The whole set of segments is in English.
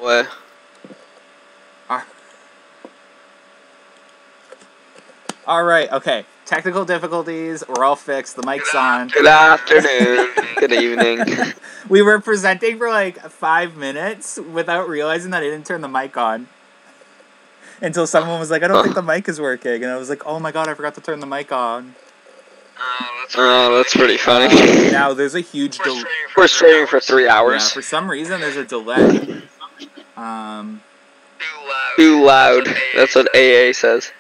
Way. All right, okay. Technical difficulties, we're all fixed. The mic's on. Good afternoon. Good evening. We were presenting for like 5 minutes without realizing that I didn't turn the mic on. Until someone was like, I don't think the mic is working. And I was like, oh my god, I forgot to turn the mic on. Oh, that's pretty funny. Now, there's a huge delay. We're streaming for 3 hours. Yeah, for some reason, there's a delay. Too loud. That's what AA says.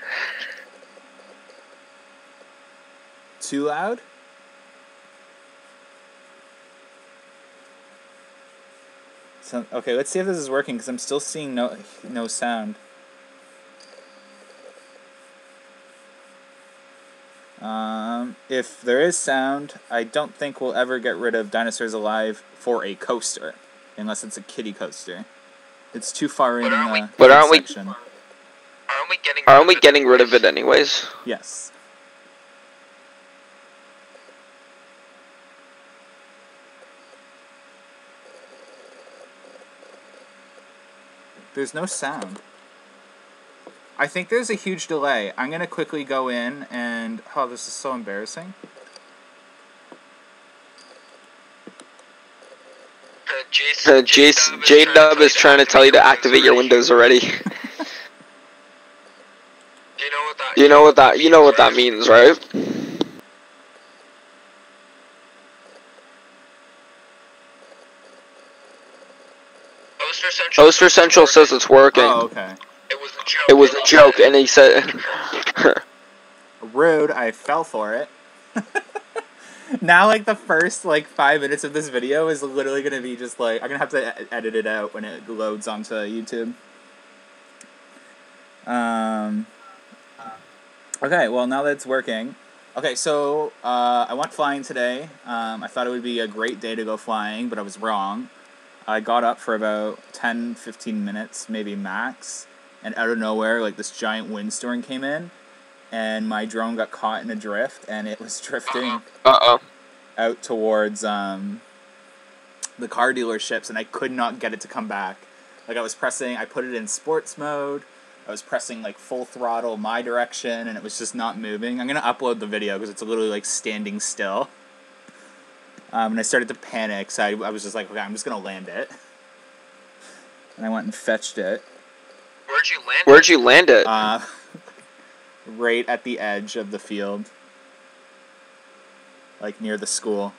Too loud? So, okay, let's see if this is working, because I'm still seeing no sound. If there is sound, I don't think we'll ever get rid of Dinosaurs Alive for a coaster, unless it's a kiddie coaster. It's too far in the section. Aren't we getting rid of it anyways? Yes. There's no sound. I think there's a huge delay. I'm going to quickly go in and... Oh, this is so embarrassing. J-Dub is trying to tell you to activate your windows already. You know what that means, right? Toaster Central says it's working. Oh, okay. It was a joke, and he said... Rude, I fell for it. Now, like, the first, 5 minutes of this video is literally going to be just, I'm going to have to edit it out when it loads onto YouTube. Okay, well, now that it's working. Okay, so, I went flying today. I thought it would be a great day to go flying, but I was wrong. I got up for about 10-15 minutes, maybe max, and out of nowhere, this giant windstorm came in, and my drone got caught in a drift, and it was drifting out towards the car dealerships, and I could not get it to come back. I put it in sports mode, I was pressing, full throttle my direction, and it was just not moving. I'm going to upload the video, because it's literally, standing still. And I started to panic, so I was just like, okay, I'm just going to land it. And I went and fetched it. Where'd you land it? Right at the edge of the field. Near the school.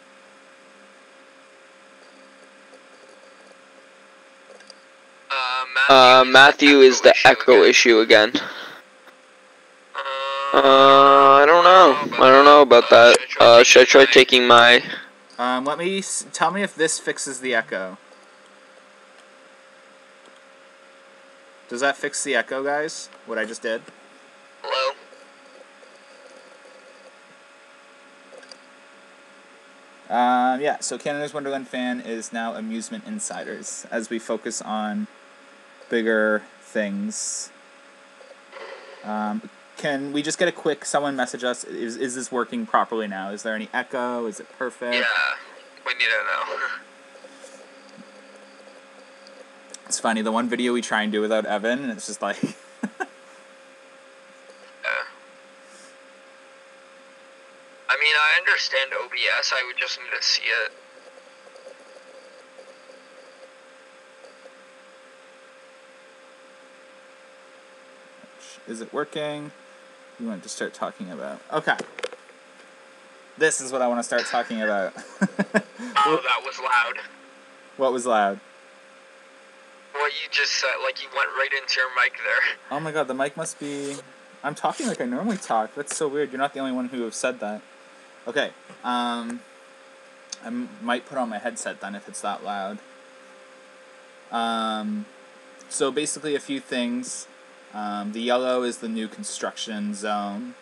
Matthew is the echo issue again. I don't know about that. Should I try taking my... Tell me if this fixes the echo. Does that fix the echo, guys? What I just did? Hello? Yeah, so Canada's Wonderland Fan is now Amusement Insiders, as we focus on bigger things. Can we just get a quick, someone message us, is this working properly now? Is there any echo? Is it perfect? Yeah, we need to know. It's funny, the one video we try and do without Evan, and it's just like... I mean, I understand OBS, I would just need to see it. Is it working? You want to start talking about... Okay. This is what I want to start talking about. Oh, that was loud. What was loud? What you just said, you went right into your mic there. Oh my god, the mic must be... I'm talking like I normally talk. That's so weird. You're not the only one who have said that. Okay. I might put on my headset then if it's that loud. So basically a few things. The yellow is the new construction zone,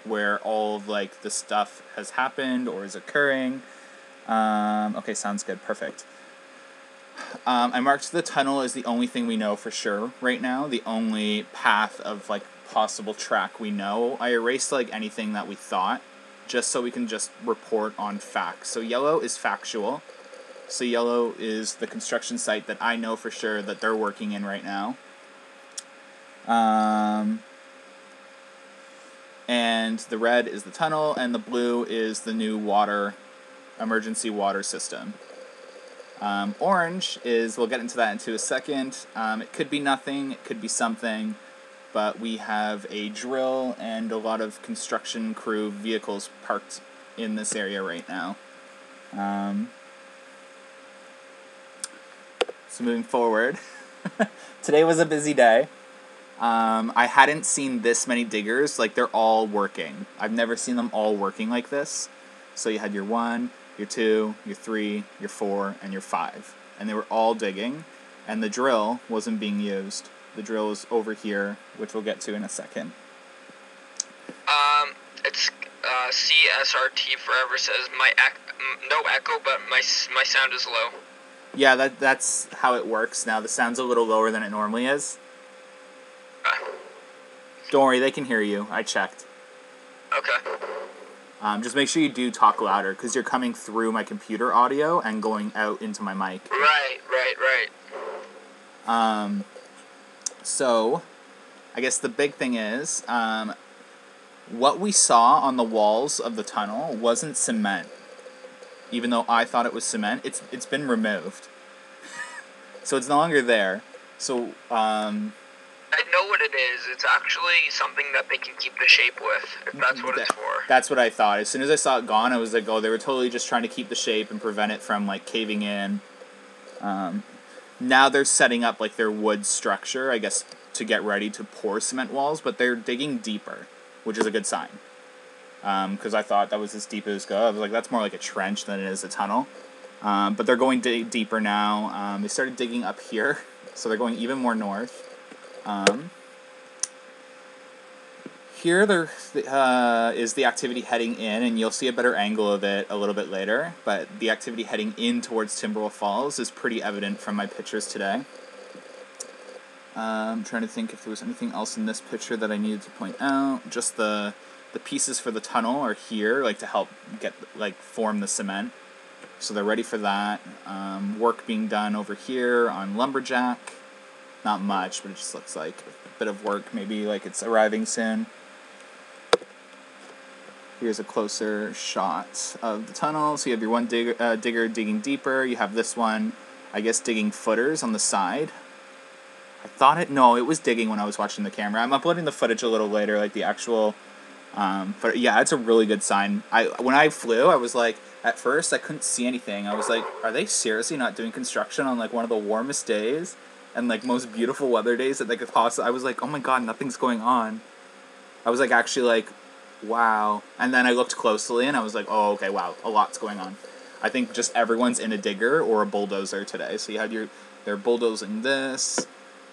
where all of the stuff has happened or is occurring. Okay, sounds good, perfect. I marked the tunnel as the only thing we know for sure right now, the only path of possible track we know. I erased anything that we thought, just so we can just report on facts. So yellow is factual. So yellow is the construction site that I know for sure that they're working in right now. And the red is the tunnel, and the blue is the new emergency water system. Orange is, we'll get into that into a second. It could be nothing, it could be something, but we have a drill and a lot of construction crew vehicles parked in this area right now. So moving forward, today was a busy day. I hadn't seen this many diggers, like they're all working. I've never seen them all working like this. So you had your 1, your 2, your 3, your 4, and your 5. And they were all digging, and the drill wasn't being used. The drill is over here, which we'll get to in a second. It's CSRT Forever says no echo, but my sound is low. Yeah, that's how it works now. The sound's a little lower than it normally is. Don't worry, they can hear you. I checked. Okay. Just make sure you do talk louder, because you're coming through my computer audio and going out into my mic. Right. So, I guess the big thing is, what we saw on the walls of the tunnel wasn't cement. Even though I thought it was cement, it's been removed. So it's no longer there. So, I know what it is. It's actually something that they can keep the shape with, if that's what it's for. That's what I thought. As soon as I saw it gone, I was like, oh, they were totally just trying to keep the shape and prevent it from, like, caving in. Now they're setting up, like, their wood structure, I guess, to get ready to pour cement walls, but they're digging deeper, which is a good sign. Because I thought that was as deep as it goes. I was like, that's more like a trench than it is a tunnel. But they're going deeper now. They started digging up here, so they're going even more north. Here there is the activity heading in, and you'll see a better angle of it a little bit later, but the activity heading in towards Timberwolf Falls is pretty evident from my pictures today. I'm trying to think if there was anything else in this picture that I needed to point out. Just the pieces for the tunnel are here, like to help form the cement. So they're ready for that. Work being done over here on Lumberjack. Not much, but it just looks like a bit of work, maybe like it's arriving soon. Here's a closer shot of the tunnel. So you have your one digger digging deeper. You have this one, I guess, digging footers on the side. No, it was digging when I was watching the camera. I'm uploading the footage a little later, like the actual, but yeah, it's a really good sign. When I flew, I was like, at first I couldn't see anything. I was like, are they seriously not doing construction on like one of the warmest days? And like most beautiful weather days that they could possibly. I was like, oh my god, nothing's going on. I was like, actually, like, wow. And then I looked closely and I was like, oh, okay, wow, a lot's going on. I think just everyone's in a digger or a bulldozer today. So you had they're bulldozing this.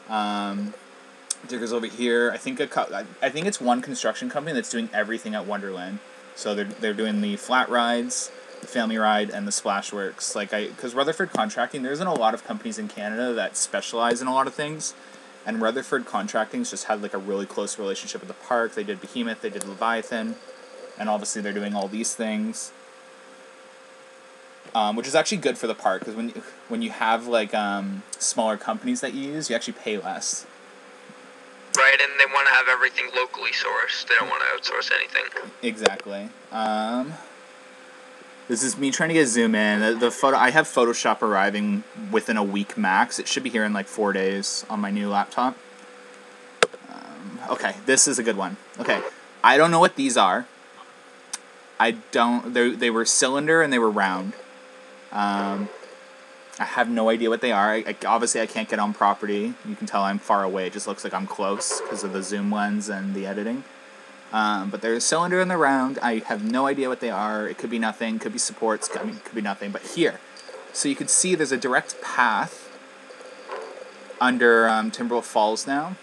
Diggers over here. I think it's one construction company that's doing everything at Wonderland. So they're doing the flat rides, the family ride, and the splashworks. Because Rutherford Contracting, there isn't a lot of companies in Canada that specialize in a lot of things, and Rutherford Contracting's just had like a really close relationship with the park. They did Behemoth, they did Leviathan, and obviously they're doing all these things, which is actually good for the park, because when you have like smaller companies that you use, you actually pay less. Right, and they want to have everything locally sourced. They don't want to outsource anything. Exactly. This is me trying to get zoom in. The photo, I have Photoshop arriving within a week max. It should be here in like 4 days on my new laptop. Okay, this is a good one. Okay, I don't know what these are. They were cylinder and they were round. I have no idea what they are. Obviously, I can't get on property. You can tell I'm far away. It just looks like I'm close because of the zoom lens and the editing. But they're a cylinder and they're round. I have no idea what they are. It could be nothing. Could be supports. Could be nothing. But here. So you can see there's a direct path under Timberwolf Falls now.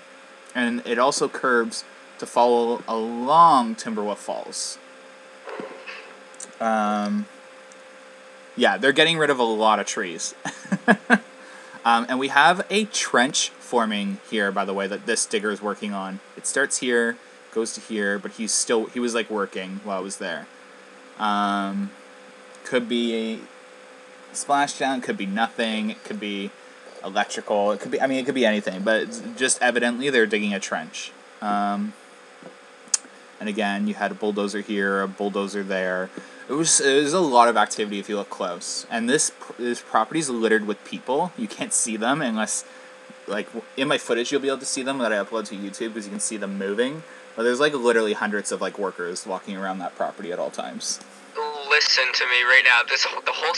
And it also curbs to follow along Timberwolf Falls. Yeah, they're getting rid of a lot of trees. And we have a trench forming here, by the way, that this digger is working on. It starts here, goes to here, but he was like working while I was there. Could be splashdown. It could be nothing. It could be electrical. It could be, I mean, it could be anything, but it's just evidently they're digging a trench. And again, you had a bulldozer here, a bulldozer there. It was a lot of activity if you look close. And this property is littered with people. You can't see them unless, like, in my footage you'll be able to see them that I upload to YouTube because you can see them moving. But there's, like, literally hundreds of, like, workers walking around that property at all times. Listen to me right now. The whole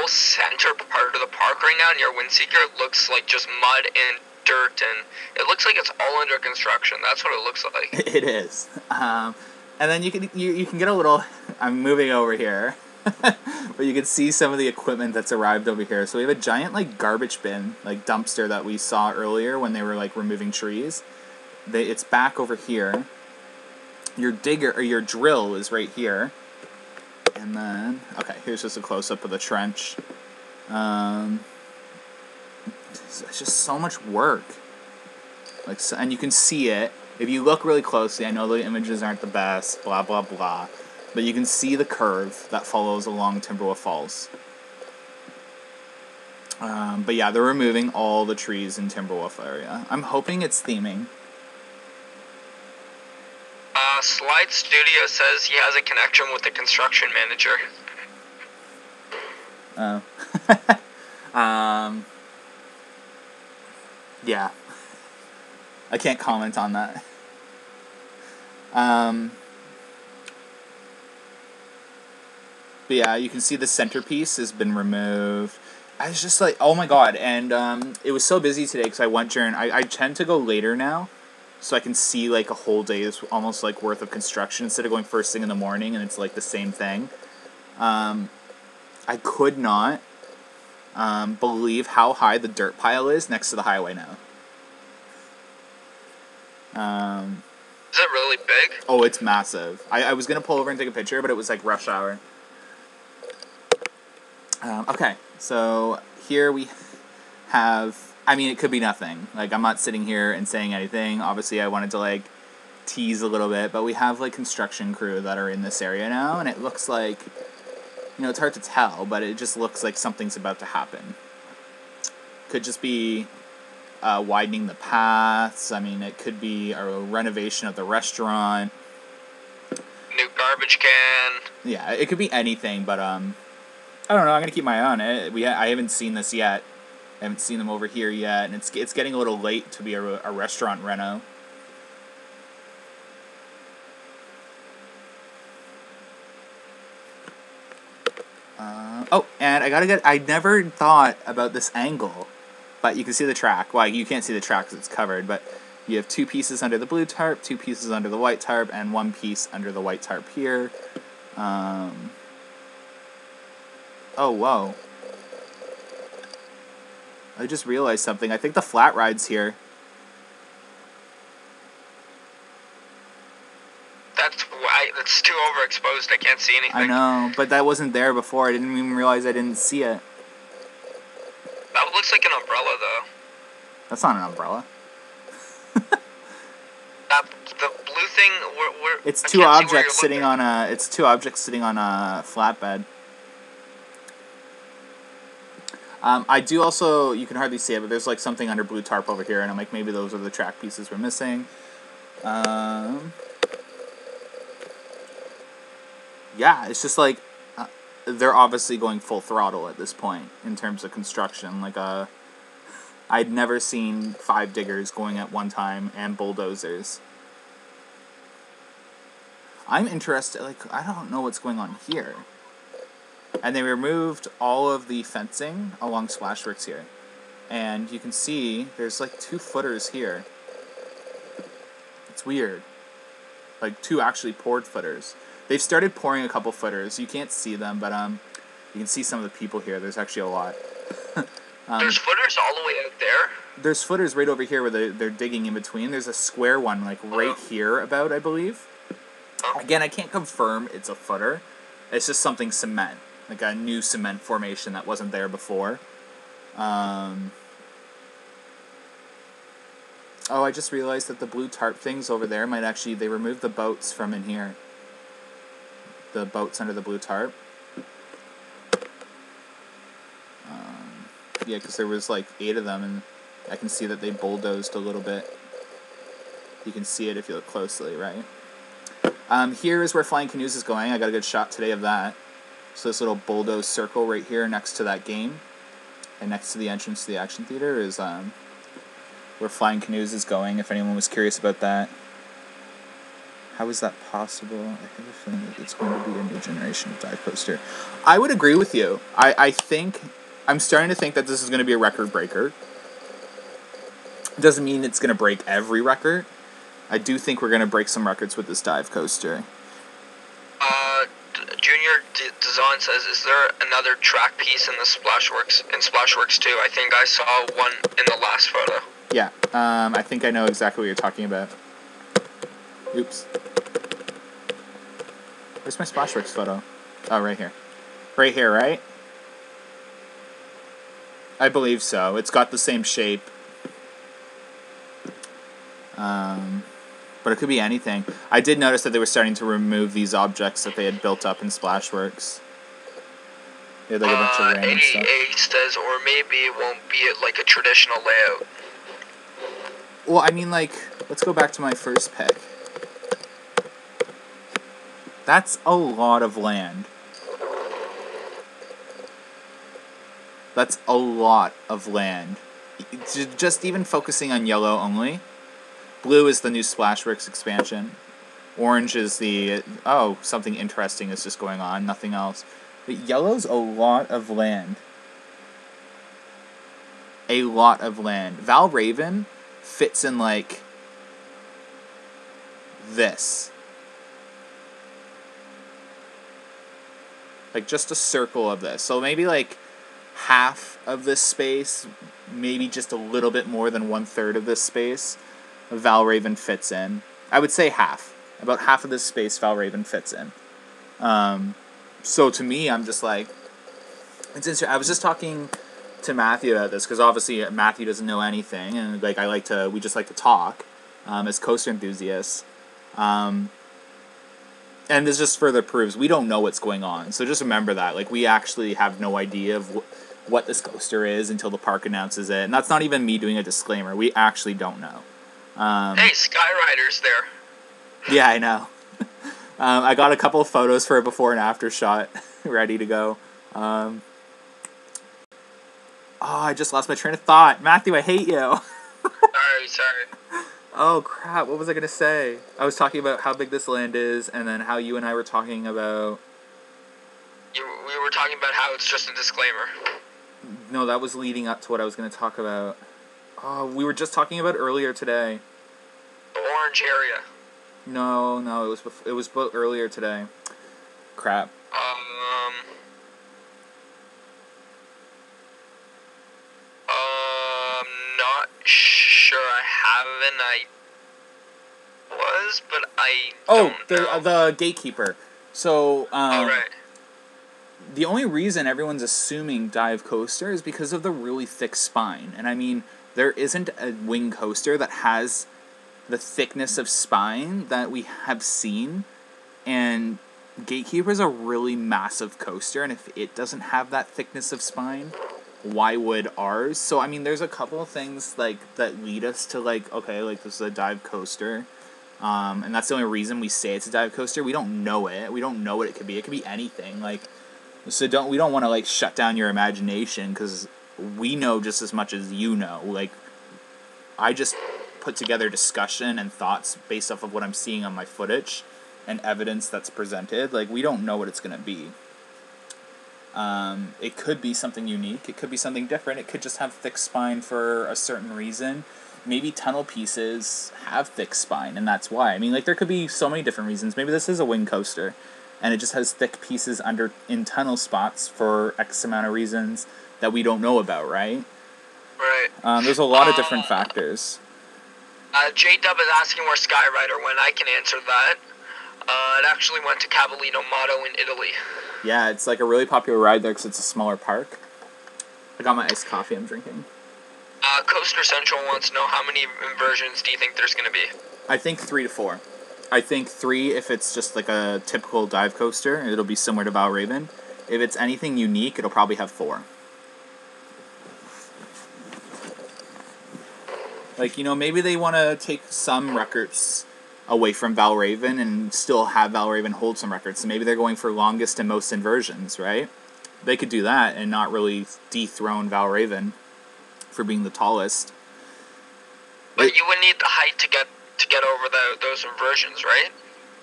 center part of the park right now near Windseeker looks like just mud and dirt, and it looks like it's all under construction. That's what it looks like. It is. And then you can get a little. I'm moving over here, but you can see some of the equipment that's arrived over here. So we have a giant like garbage bin, like dumpster that we saw earlier when they were like removing trees. It's back over here. Your digger or your drill is right here. And then, okay, here's just a close-up of the trench. It's just so much work. Like, so, and you can see it. If you look really closely, I know the images aren't the best, blah, blah, blah. But you can see the curve that follows along Timberwolf Falls. But yeah, they're removing all the trees in Timberwolf area. I'm hoping it's theming. Slide Studio says he has a connection with the construction manager. Oh. Yeah. I can't comment on that. But yeah, you can see the centerpiece has been removed. I was just like, oh my god. And it was so busy today because I went during... I tend to go later now. So I can see like a whole day's almost like worth of construction instead of going first thing in the morning and it's like the same thing. I could not believe how high the dirt pile is next to the highway now. Is it really big? Oh, it's massive. I was going to pull over and take a picture, but it was like rush hour. Okay, so here we have... I mean, it could be nothing. Like, I'm not sitting here and saying anything. Obviously, I wanted to, like, tease a little bit. But we have, like, construction crew that are in this area now. And it looks like, you know, it's hard to tell. But it just looks like something's about to happen. Could just be widening the paths. I mean, it could be a renovation of the restaurant. New garbage can. Yeah, it could be anything. But, I don't know. I'm going to keep my eye on it. I haven't seen this yet. I haven't seen them over here yet, and it's getting a little late to be a restaurant reno. Oh, and I never thought about this angle, but you can see the track. Well, you can't see the track because it's covered, but you have two pieces under the blue tarp, two pieces under the white tarp, and one piece under the white tarp here. Oh, whoa. I just realized something. I think the flat ride's here. That's too overexposed. I can't see anything. I know, but that wasn't there before. I didn't even realize I didn't see it. That looks like an umbrella, though. That's not an umbrella. The blue thing. It's two objects sitting on a. It's two objects sitting on a flatbed. I do also, you can hardly see it, but there's like something under blue tarp over here, and I'm like, maybe those are the track pieces we're missing. Yeah, it's just like, they're obviously going full throttle at this point in terms of construction. Like, I'd never seen 5 diggers going at one time and bulldozers. I'm interested, like, I don't know what's going on here. And they removed all of the fencing along Splashworks here. And you can see there's like 2 footers here. It's weird. Like 2 actually poured footers. They've started pouring a couple footers. You can't see them, but you can see some of the people here. There's actually a lot. There's footers all the way out there? There's footers right over here where they're digging in between. There's a square one like right here about, I believe. Again, I can't confirm it's a footer. It's just something cement. Like a new cement formation that wasn't there before. Oh, I just realized that the blue tarp things over there might actually... They removed the boats from in here. The boats under the blue tarp. Yeah, because there was like 8 of them, and I can see that they bulldozed a little bit. You can see it if you look closely, right? Here is where Flying Canoes is going. I got a good shot today of that. So this little bulldoze circle right here next to that game, and next to the entrance to the action theater is where Flying Canoes is going, if anyone was curious about that. How is that possible? I have a feeling that it's going to be a new generation of dive coaster. I would agree with you. I think, I'm starting to think that this is going to be a record breaker. Doesn't mean it's going to break every record. I do think we're going to break some records with this dive coaster. Junior Design says, is there another track piece in the Splashworks 2? I think I saw one in the last photo. Yeah, I think I know exactly what you're talking about. Oops. Where's my Splashworks photo? Oh, right here. Right here, right? I believe so. It's got the same shape. But it could be anything. I did notice that they were starting to remove these objects that they had built up in Splashworks. They had like a bunch of random stuff. AA says, or maybe it won't be like a traditional layout. Well, I mean, like, let's go back to my first pick. That's a lot of land. That's a lot of land. Just even focusing on yellow only. Blue is the new Splashworks expansion. Orange is the, oh, something interesting is just going on, nothing else. But yellow's a lot of land. A lot of land. Valravn fits in like this. Like just a circle of this. So maybe like half of this space, maybe just a little bit more than 1/3 of this space, Valravn fits in. I would say half. About half of this space Valravn fits in. So to me, I'm just like, it's interesting. I was just talking to Matthew about this, because obviously Matthew doesn't know anything, and like we just like to talk as coaster enthusiasts. And this just further proves we don't know what's going on. So just remember that. Like, we actually have no idea of what this coaster is until the park announces it. And that's not even me doing a disclaimer. We actually don't know. Hey, Skyrider's there. Yeah, I know. I got a couple of photos for a before and after shot ready to go. Oh, I just lost my train of thought. Matthew, I hate you. Sorry. Oh, crap. What was I going to say? I was talking about how big this land is, and then how you and I were talking about... We were talking about how it's just a disclaimer. No, that was leading up to what I was going to talk about. Oh, we were just talking about earlier today. The orange area. No, it was earlier today. Crap. Not sure. I haven't. But I don't know. The gatekeeper. So, right. The only reason everyone's assuming dive coaster is because of the really thick spine. And I mean, there isn't a wing coaster that has the thickness of spine that we have seen. And Gatekeeper is a really massive coaster, and if it doesn't have that thickness of spine, why would ours? So, I mean, there's a couple of things, like, that lead us to, like, okay, like, this is a dive coaster. And that's the only reason we say it's a dive coaster. We don't know it. We don't know what it could be. It could be anything. Like, so we don't want to, like, shut down your imagination, because we know just as much as you know. Like, I just put together discussion and thoughts based off of what I'm seeing on my footage and evidence that's presented. Like, we don't know what it's going to be. It could be something unique. It could be something different. It could just have thick spine for a certain reason. Maybe tunnel pieces have thick spine, and that's why. I mean, like, there could be so many different reasons. Maybe this is a wing coaster, and it just has thick pieces in tunnel spots for X amount of reasons that we don't know about, right? Right. There's a lot of different factors. J-Dub is asking where Skyrider went. I can answer that. It actually went to Cavallino Motto in Italy. Yeah, it's like a really popular ride there because it's a smaller park. I got my iced coffee I'm drinking. Coaster Central wants to know, how many inversions do you think there's going to be? I think 3 to 4. I think 3 if it's just like a typical dive coaster. It'll be similar to Valravn. If it's anything unique, it'll probably have 4. Like, maybe they want to take some records away from Valraven and still have Valraven hold some records. So maybe they're going for longest and most inversions, right? They could do that and not really dethrone Valraven for being the tallest. But you would need the height to get over those inversions, right?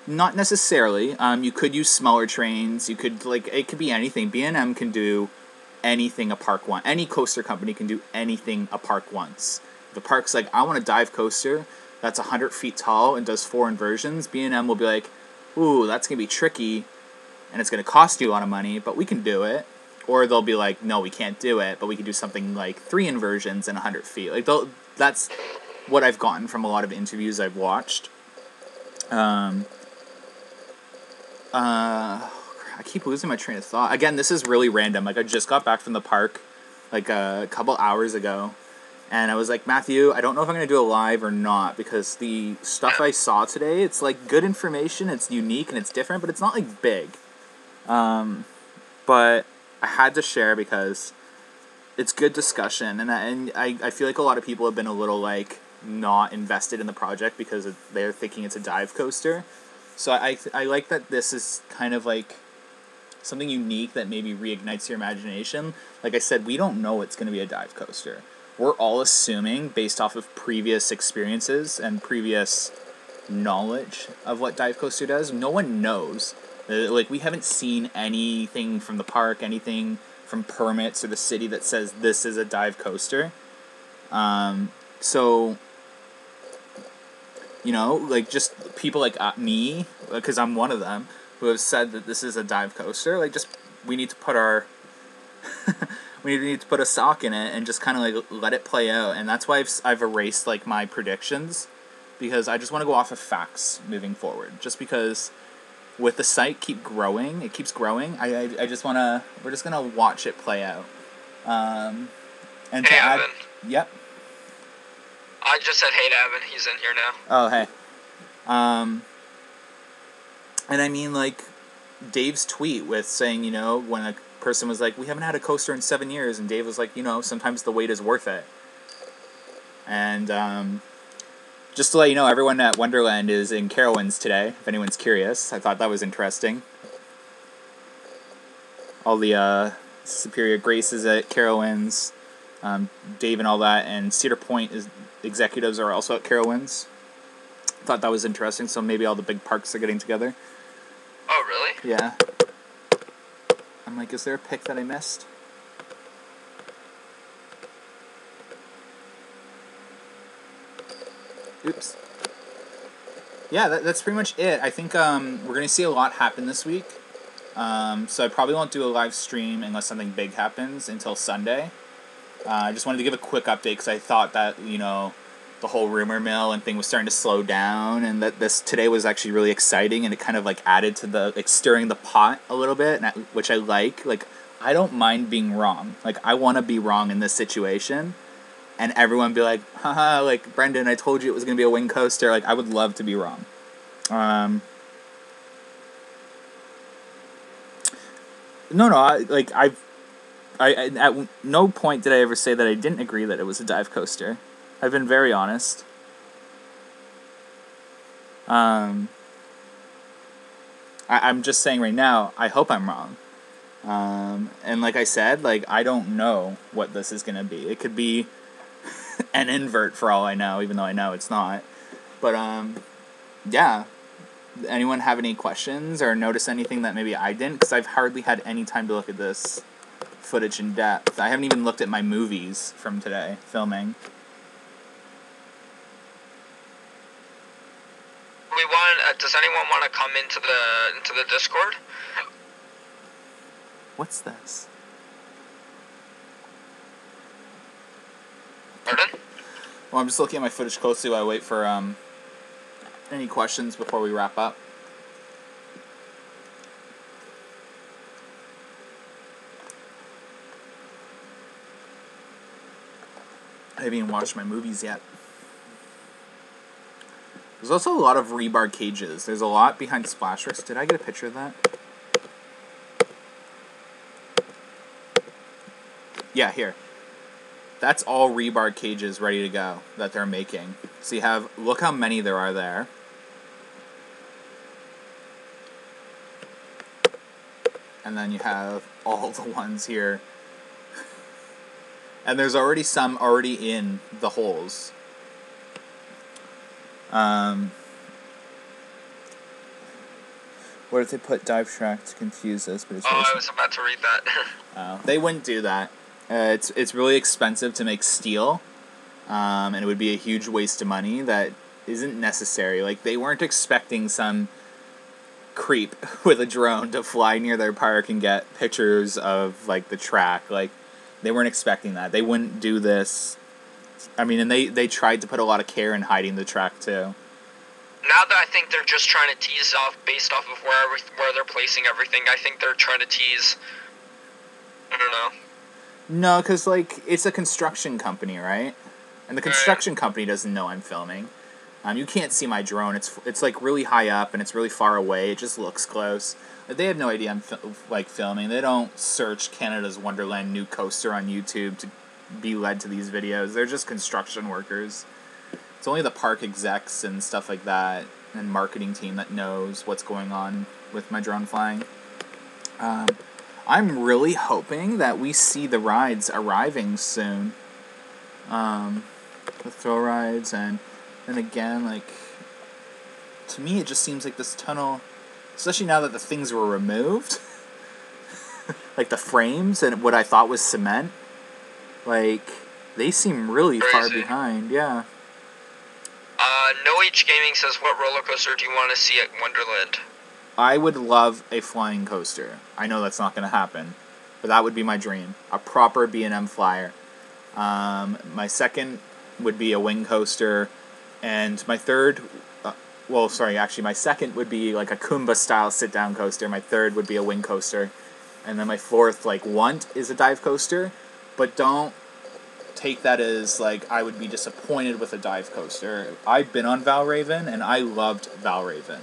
Not necessarily. You could use smaller trains. You could, it could be anything. B&M can do anything a park wants. Any coaster company can do anything a park wants. The park's like, I want a dive coaster that's 100 feet tall and does 4 inversions. B&M will be like, ooh, that's going to be tricky, and it's going to cost you a lot of money, but we can do it. Or they'll be like, no, we can't do it, but we can do something like 3 inversions and 100 feet. That's what I've gotten from a lot of interviews I've watched. I keep losing my train of thought. Again, this is really random. I just got back from the park a couple hours ago. And I was like, Matthew, I don't know if I'm going to do a live or not, because the stuff I saw today, it's good information, it's unique, and it's different, but it's not big. But I had to share because it's good discussion, and I feel like a lot of people have been a little not invested in the project because they're thinking it's a dive coaster. So I like that this is kind of something unique that maybe reignites your imagination. Like I said, we don't know it's going to be a dive coaster. We're all assuming, based off of previous experiences and previous knowledge of what dive coaster does. No one knows. We haven't seen anything from the park, anything from permits or the city that says this is a dive coaster. So, just people like me, because I'm one of them, who have said that this is a dive coaster, we need to put our... we need to put a sock in it and just kind of let it play out. And that's why I've erased my predictions, because I just want to go off of facts moving forward. Just because with the site it keeps growing. I just want to, we're just going to watch it play out. And hey, to add, Evan. Yep. I just said hey to Evan. He's in here now. Oh, hey. And I mean, Dave's tweet with saying, when a person was like, we haven't had a coaster in 7 years, and Dave was like, sometimes the wait is worth it. And just to let you know, everyone at Wonderland is in Carowinds today, if anyone's curious. I thought that was interesting. All the Superior Graces at Carowinds, Dave and all that, and Cedar Point executives are also at Carowinds. Thought that was interesting, so maybe all the big parks are getting together. Oh, really? Yeah. I'm like, is there a pic that I missed? Oops. Yeah, that's pretty much it. I think we're going to see a lot happen this week. So I probably won't do a live stream unless something big happens until Sunday. I just wanted to give a quick update because I thought that, the whole rumor mill and thing was starting to slow down, and that this today was actually really exciting, and it kind of added to the stirring the pot a little bit, and which I like. I don't mind being wrong. I want to be wrong in this situation, and everyone be like, haha, Brendan, I told you it was gonna be a wing coaster. I would love to be wrong. I at no point did I ever say that I didn't agree that it was a dive coaster. I've been very honest. I'm just saying right now, I hope I'm wrong. And like I said, I don't know what this is going to be. It could be an invert for all I know, even though I know it's not. But, yeah. Anyone have any questions or notice anything that maybe I didn't? Because I've hardly had any time to look at this footage in depth. I haven't even looked at my movies from today, filming. Does anyone want to come into the Discord? What's this? Pardon? Well, I'm just looking at my footage closely while I wait for any questions before we wrap up. I haven't even watched my movies yet. There's also a lot of rebar cages. There's a lot behind Splashworks. Did I get a picture of that? Yeah, here. That's all rebar cages ready to go that they're making. So you have, look how many there are there. And then you have all the ones here. And there's already some already in the holes. What if they put dive track to confuse us? But it's I was about to read that. They wouldn't do that. It's really expensive to make steel, and it would be a huge waste of money that isn't necessary. Like, they weren't expecting some creep with a drone to fly near their park and get pictures of, like, the track. Like, they weren't expecting that. They wouldn't do this. I mean, and they tried to put a lot of care in hiding the track, too. Now that I think they're just trying to tease off based off of where they're placing everything, I think they're trying to tease. I don't know. No, because, like, it's a construction company, right? And the construction company doesn't know I'm filming. You can't see my drone. It's like really high up and it's really far away. It just looks close. They have no idea I'm filming. They don't search Canada's Wonderland new coaster on YouTube to be led to these videos. They're just construction workers. It's only the park execs and stuff like that and marketing team that knows what's going on with my drone flying. I'm really hoping that we see the rides arriving soon. The thrill rides and again, like, to me it just seems like this tunnel, especially now that the things were removed, like the frames and what I thought was cement, like, they seem really far behind, yeah. No H Gaming says, what roller coaster do you want to see at Wonderland? I would love a flying coaster. I know that's not going to happen, but that would be my dream. A proper B&M flyer. My second would be a wing coaster, and my third, my second would be like a Kumba-style sit-down coaster. My third would be a wing coaster, and then my fourth, like, want is a dive coaster, but don't take that as, like, I would be disappointed with a dive coaster. I've been on Valravn, and I loved Valravn.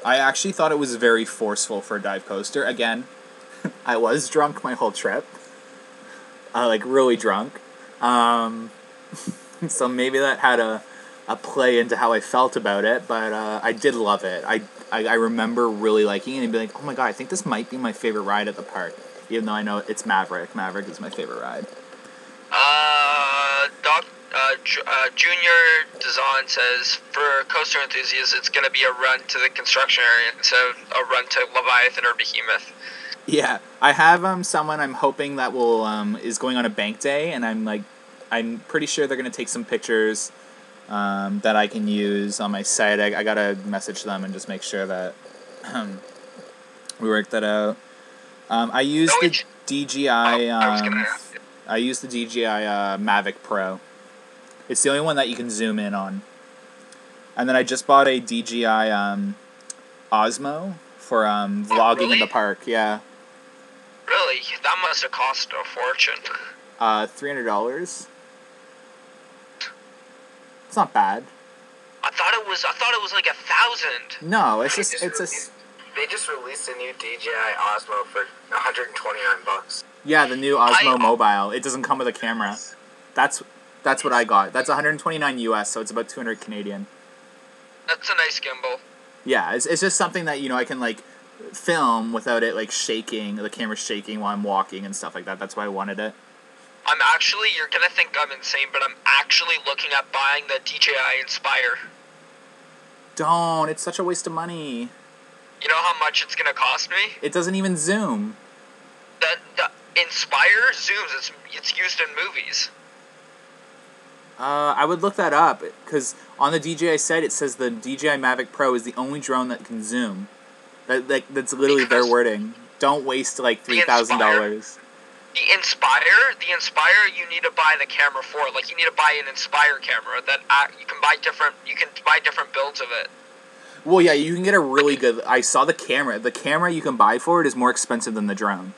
I actually thought it was very forceful for a dive coaster. Again, I was drunk my whole trip. Like, really drunk. So maybe that had a play into how I felt about it, but I did love it. I remember really liking it and being like, oh my god, I think this might be my favorite ride at the park. Even though I know it's Maverick. Maverick is my favorite ride. Junior Dazan says, for coaster enthusiasts, it's going to be a run to the construction area instead of a run to Leviathan or Behemoth. Yeah, I have someone I'm hoping that will is going on a bank day, and I'm pretty sure they're going to take some pictures that I can use on my site. I got to message them and just make sure that we work that out. I used the DJI. I used the DJI Mavic Pro. It's the only one that you can zoom in on. And then I just bought a DJI Osmo for vlogging in the park. Yeah. Really? That must have cost a fortune. $300. It's not bad. I thought it was like 1,000. No, it's They just released a new DJI Osmo for $129. Yeah, the new Osmo Mobile. It doesn't come with a camera. That's what I got. That's $129 US, so it's about 200 Canadian. That's a nice gimbal. Yeah, it's just something that, I can, like, film without it, like, shaking, the camera shaking while I'm walking and stuff like that. That's why I wanted it. You're gonna think I'm insane, but I'm actually looking at buying the DJI Inspire. Don't. It's such a waste of money. You know how much it's gonna cost me? It doesn't even zoom. The Inspire zooms. It's used in movies. I would look that up, because on the DJI site it says the DJI Mavic Pro is the only drone that can zoom. That's literally their wording. Don't waste, like, $3,000. The Inspire, you need to buy the camera for. Like, you need to buy an Inspire camera that you can buy different builds of it. Well, yeah, you can get a really good. I saw the camera. The camera you can buy for it is more expensive than the drone.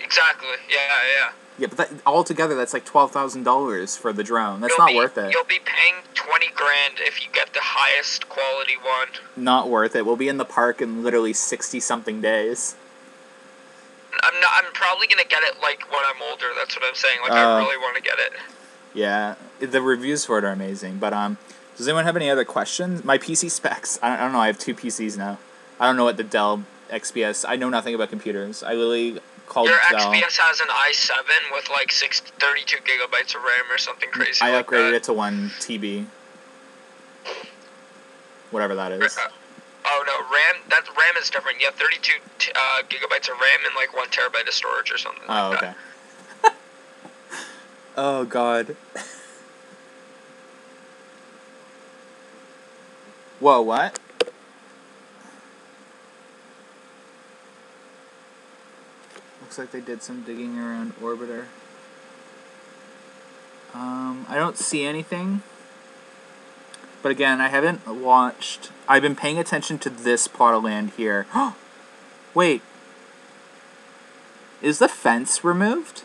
Exactly. Yeah. Yeah, but altogether, that's like $12,000 for the drone. That's not worth it. You'll be paying $20,000 if you get the highest quality one. Not worth it. We'll be in the park in literally 60-something days. I'm I'm probably gonna get it like when I'm older. That's what I'm saying. Like I really want to get it. Yeah, the reviews for it are amazing. But does anyone have any other questions? My PC specs. I don't know. I have 2 PCs now. I don't know what the Dell XPS. I know nothing about computers. I literally called Your Dell. XPS has an i7 with like 32 gigabytes of RAM or something crazy. I like upgraded that. it to 1 TB. Whatever that is. Oh no, RAM is different. You have 32 gigabytes of RAM and like 1 terabyte of storage or something. Oh, like okay. That. Oh God. Whoa, what? Looks like they did some digging around Orbiter. I don't see anything. But again, I haven't watched... I've been paying attention to this plot of land here. Wait. Is the fence removed?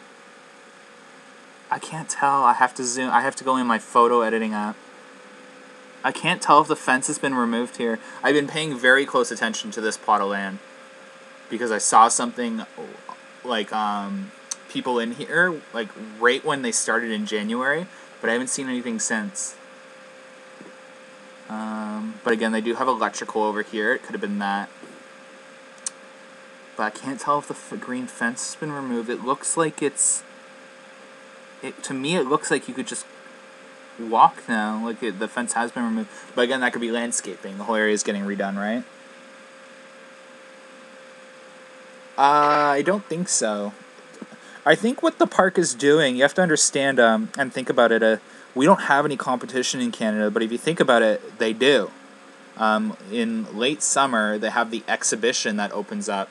I can't tell. I have to zoom. I have to go in my photo editing app. I can't tell if the fence has been removed here. I've been paying very close attention to this plot of land because I saw something like people in here like right when they started in January, but I haven't seen anything since. But again, they do have electrical over here. It could have been that. But I can't tell if the green fence has been removed. It looks like to me, it looks like you could just walk now. Like the fence has been removed. But again, that could be landscaping. The whole area is getting redone, right? I don't think so. I think what the park is doing, you have to understand and think about it. We don't have any competition in Canada, but if you think about it, they do. In late summer, they have the exhibition that opens up,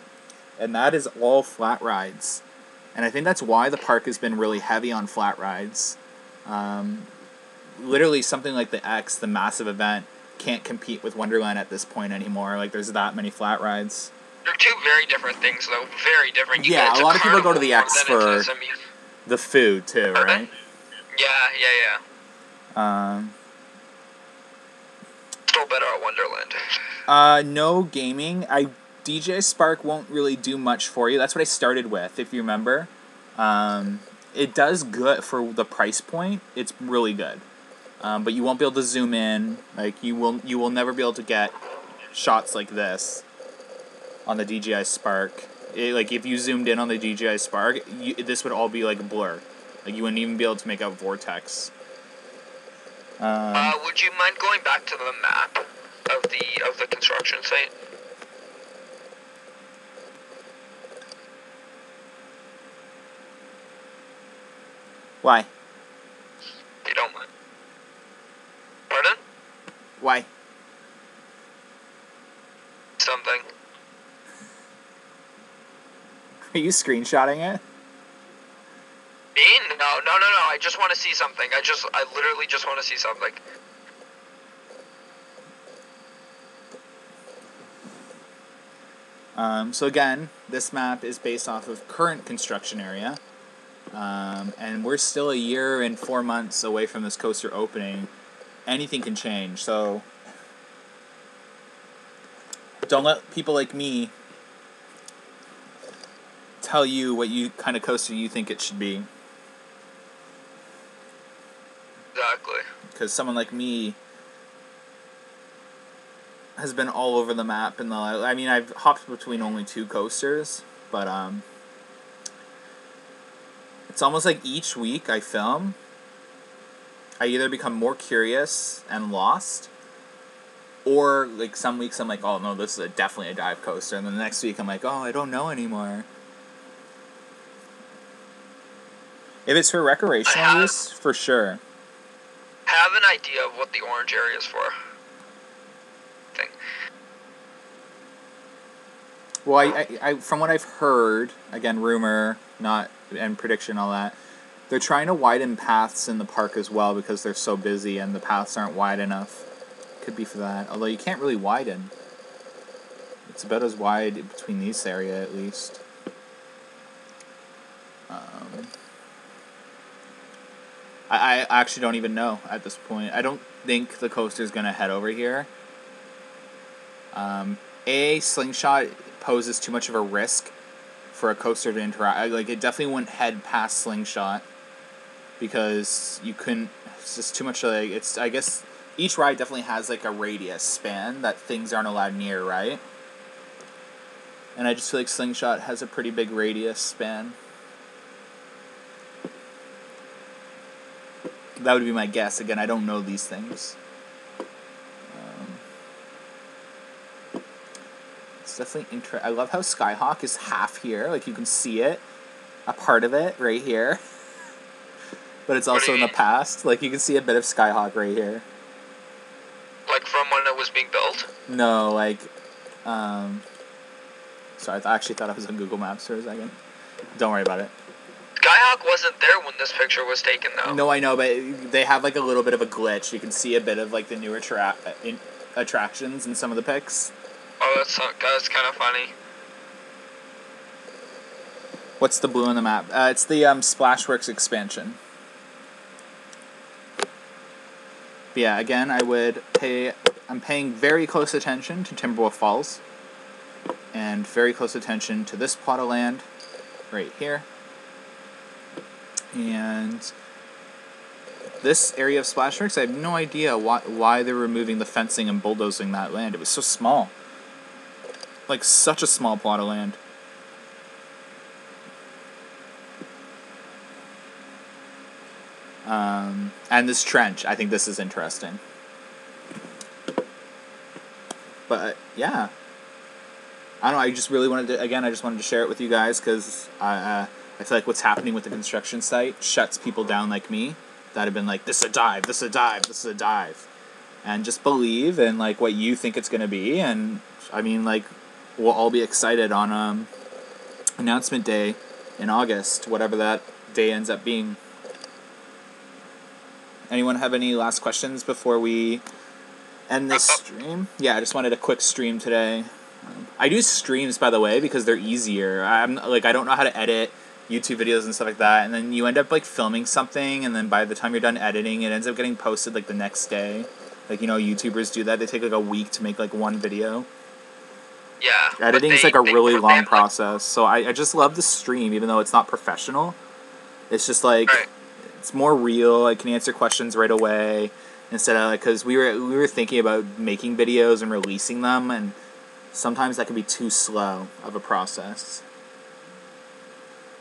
and that is all flat rides. And I think that's why the park has been really heavy on flat rides. Literally, something like the X, the massive event, can't compete with Wonderland at this point anymore. Like, there's that many flat rides. They're 2 very different things, though. Very different. Yeah, a lot of people go to the X for SMU. the food, too, right? Yeah. Still better at Wonderland. No gaming. DJ Spark won't really do much for you. That's what I started with, if you remember. It does good for the price point. It's really good. But you won't be able to zoom in. Like you will never be able to get shots like this on the DJI Spark. Like if you zoomed in on the DJI Spark, this would all be like a blur. Like you wouldn't even be able to make out vortex. Would you mind going back to the map of the construction site? Why? If you don't mind. Pardon? Why? Something. Are you screenshotting it? Me? No. I just want to see something. I literally just want to see something. So again, this map is based off of current construction area. And we're still a year and 4 months away from this coaster opening. Anything can change, so don't let people like me tell you what kind of coaster you think it should be. Exactly. Because someone like me has been all over the map I've hopped between only 2 coasters, but it's almost like each week I film, I either become more curious and lost, or like some weeks I'm like, oh no, this is definitely a dive coaster, and then the next week I'm like, oh, I don't know anymore. If it's for recreational use, for sure. I have an idea of what the orange area is for. Well, I from what I've heard, again, rumor, not and prediction, all that, they're trying to widen paths in the park as well because they're so busy and the paths aren't wide enough. Could be for that. Although you can't really widen. It's about as wide between these area at least. I actually don't even know at this point. I don't think the coaster's going to head over here. Slingshot poses too much of a risk for a coaster to interact. Like, it definitely wouldn't head past Slingshot because you couldn't. It's just too much. Like, it's, I guess each ride definitely has like a radius span that things aren't allowed near, right? And I just feel like Slingshot has a pretty big radius span. That would be my guess. Again, I don't know these things. It's definitely interesting. I love how Skyhawk is half here. Like, you can see it. A part of it right here. But it's also in the past. Like, you can see a bit of Skyhawk right here. Like from when it was being built? No, like, sorry, I actually thought I was on Google Maps for a second. Don't worry about it. Skyhawk wasn't there when this picture was taken, though. No, I know, but they have, like, a little bit of a glitch. You can see a bit of, like, the new attractions in some of the pics. Oh, that's kind of funny. What's the blue on the map? It's the Splashworks expansion. But yeah, again, I'm paying very close attention to Timberwolf Falls. And very close attention to this plot of land right here. And this area of Splashworks, I have no idea why they're removing the fencing and bulldozing that land. It was so small. Like, such a small plot of land. And this trench, I think this is interesting. But, yeah. I don't know, I just really wanted to, again, I just wanted to share it with you guys, because I feel like what's happening with the construction site shuts people down like me, that have been like, this is a dive, this is a dive, this is a dive. And just believe in, like, what you think it's going to be, and, I mean, like, we'll all be excited on announcement day in August, whatever that day ends up being. Anyone have any last questions before we end this stream? Yeah, I just wanted a quick stream today. I do streams, by the way, because they're easier. I don't know how to edit YouTube videos and stuff like that, and then you end up, like, filming something, and then by the time you're done editing, it ends up getting posted, like, the next day. Like, you know, YouTubers do that. They take, like, a week to make, like, one video. Yeah. Editing's like a really long process, so I just love the stream, even though it's not professional. It's just like, it's more real. I can answer questions right away instead of, like, because we were thinking about making videos and releasing them, and sometimes that can be too slow of a process.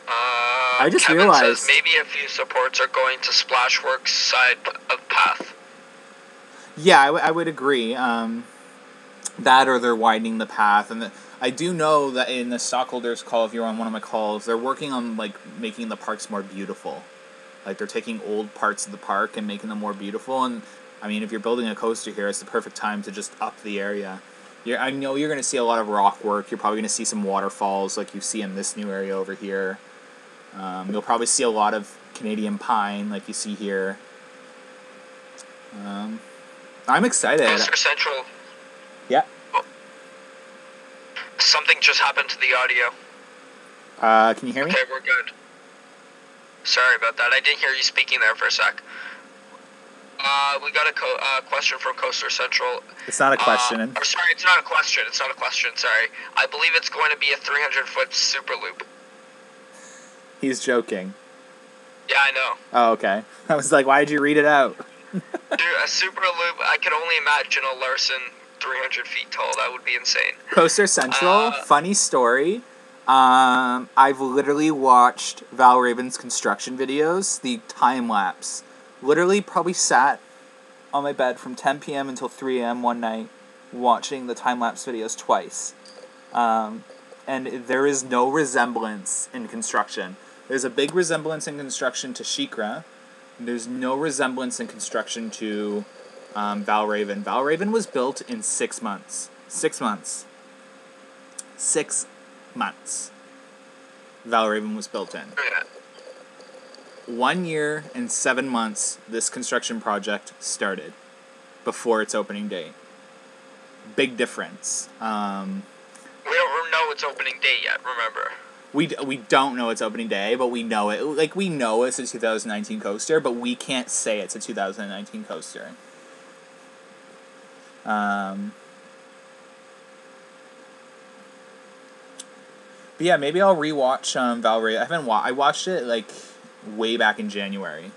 I just Kevin realized says maybe a few supports are going to Splashworks side of path. Yeah, I would agree. That or they're widening the path, and I do know that in the stockholders call, if you're on one of my calls, they're working on, like, making the parks more beautiful. Like, they're taking old parts of the park and making them more beautiful, and I mean, if you're building a coaster here, it's the perfect time to just up the area. I know you're going to see a lot of rock work. You're probably going to see some waterfalls like you see in this new area over here. You'll probably see a lot of Canadian pine like you see here. I'm excited. Coaster Central. Yeah. Oh. Something just happened to the audio. Can you hear me? Okay, we're good. Sorry about that. I didn't hear you speaking there for a sec. We got a question from Coaster Central. It's not a question. Sorry, it's not a question. It's not a question, sorry. I believe it's going to be a 300-foot super loop. He's joking. Yeah, I know. Oh, okay. I was like, why did you read it out? Dude, a super loop, I could only imagine a Larson 300 feet tall. That would be insane. Coaster Central, funny story. I've literally watched Valraven's construction videos, the time-lapse. Literally probably sat on my bed from 10 p.m. until 3 a.m. one night watching the time-lapse videos twice. And there is no resemblance in construction. There's a big resemblance in construction to SheiKra. There's no resemblance in construction to Valraven. Valraven was built in 6 months. 6 months. 6 months. Valraven was built in. 1 year and 7 months this construction project started before its opening date. Big difference. We don't know its opening date yet, remember. We don't know its opening day, but we know it. Like, we know it's a 2019 coaster, but we can't say it's a 2019 coaster. But But yeah, maybe I'll rewatch Valkyrie. I watched it like way back in January,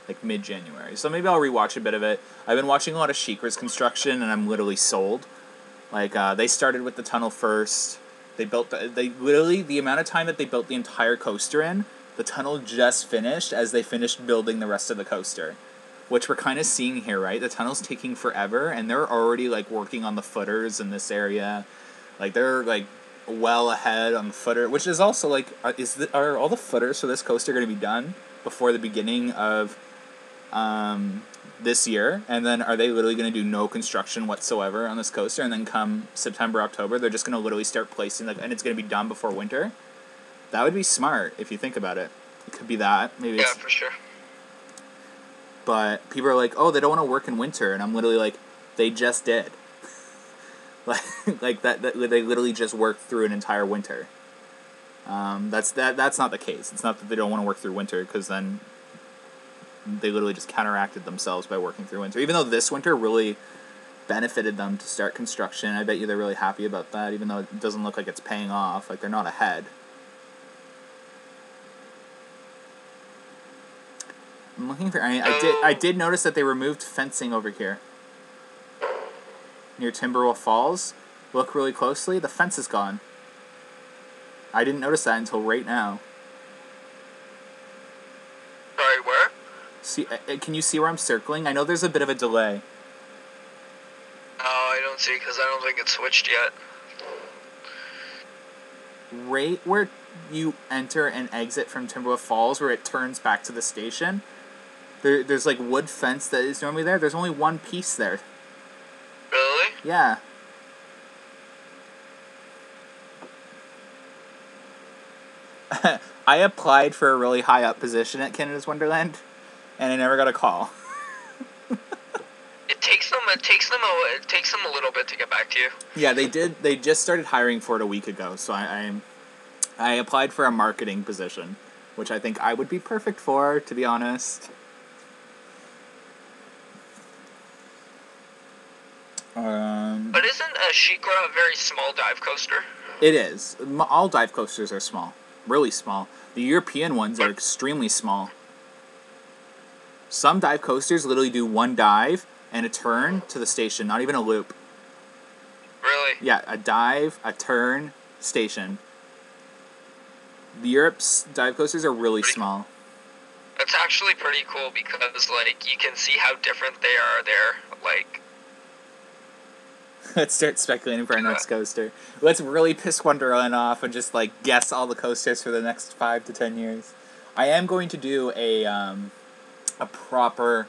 like mid-January. So maybe I'll rewatch a bit of it. I've been watching a lot of Sheikah's construction, and I'm literally sold. Like they started with the tunnel first. They literally the amount of time that they built the entire coaster in, the tunnel just finished as they finished building the rest of the coaster, which we're kind of seeing here, right? The tunnel's taking forever, and they're already like working on the footers in this area. Like they're like well ahead on the footer, which is also like, are all the footers for this coaster going to be done before the beginning of this year? And then are they literally going to do no construction whatsoever on this coaster, and then come September, October, they're just going to literally start placing, like, and it's going to be done before winter? That would be smart if you think about it. It could be that. Maybe Yeah, for sure. But people are like, oh, they don't want to work in winter, and I'm literally like, they just did. like that they literally just worked through an entire winter. That's not the case. It's not that they don't want to work through winter, because then they literally just counteracted themselves by working through winter. Even though this winter really benefited them to start construction, I bet you they're really happy about that, even though it doesn't look like it's paying off. Like, they're not ahead. I'm looking for... I did notice that they removed fencing over here. Near Timberwolf Falls. Look really closely. The fence is gone. I didn't notice that until right now. Sorry, where? See, can you see where I'm circling? I know there's a bit of a delay. Oh, I don't see, because I don't think it's switched yet. Right where you enter and exit from Timberwolf Falls, where it turns back to the station, there's like wood fence that is normally there. There's only one piece there. Really? Yeah. I applied for a really high up position at Canada's Wonderland, and I never got a call. It takes them a little bit to get back to you. Yeah, they did. They just started hiring for it a week ago, so I applied for a marketing position, which I think I would be perfect for, to be honest. But isn't a Sheikah a very small dive coaster? It is. All dive coasters are small. Really small. The European ones are extremely small. Some dive coasters literally do one dive and a turn to the station, not even a loop. Really? Yeah, a dive, a turn, station. The Europe's dive coasters are really small. It's actually pretty cool because, like, you can see how different they are there. Like, Let's start speculating for our next coaster. Let's really piss Wonderland off and just, like, guess all the coasters for the next 5 to 10 years. I am going to do a proper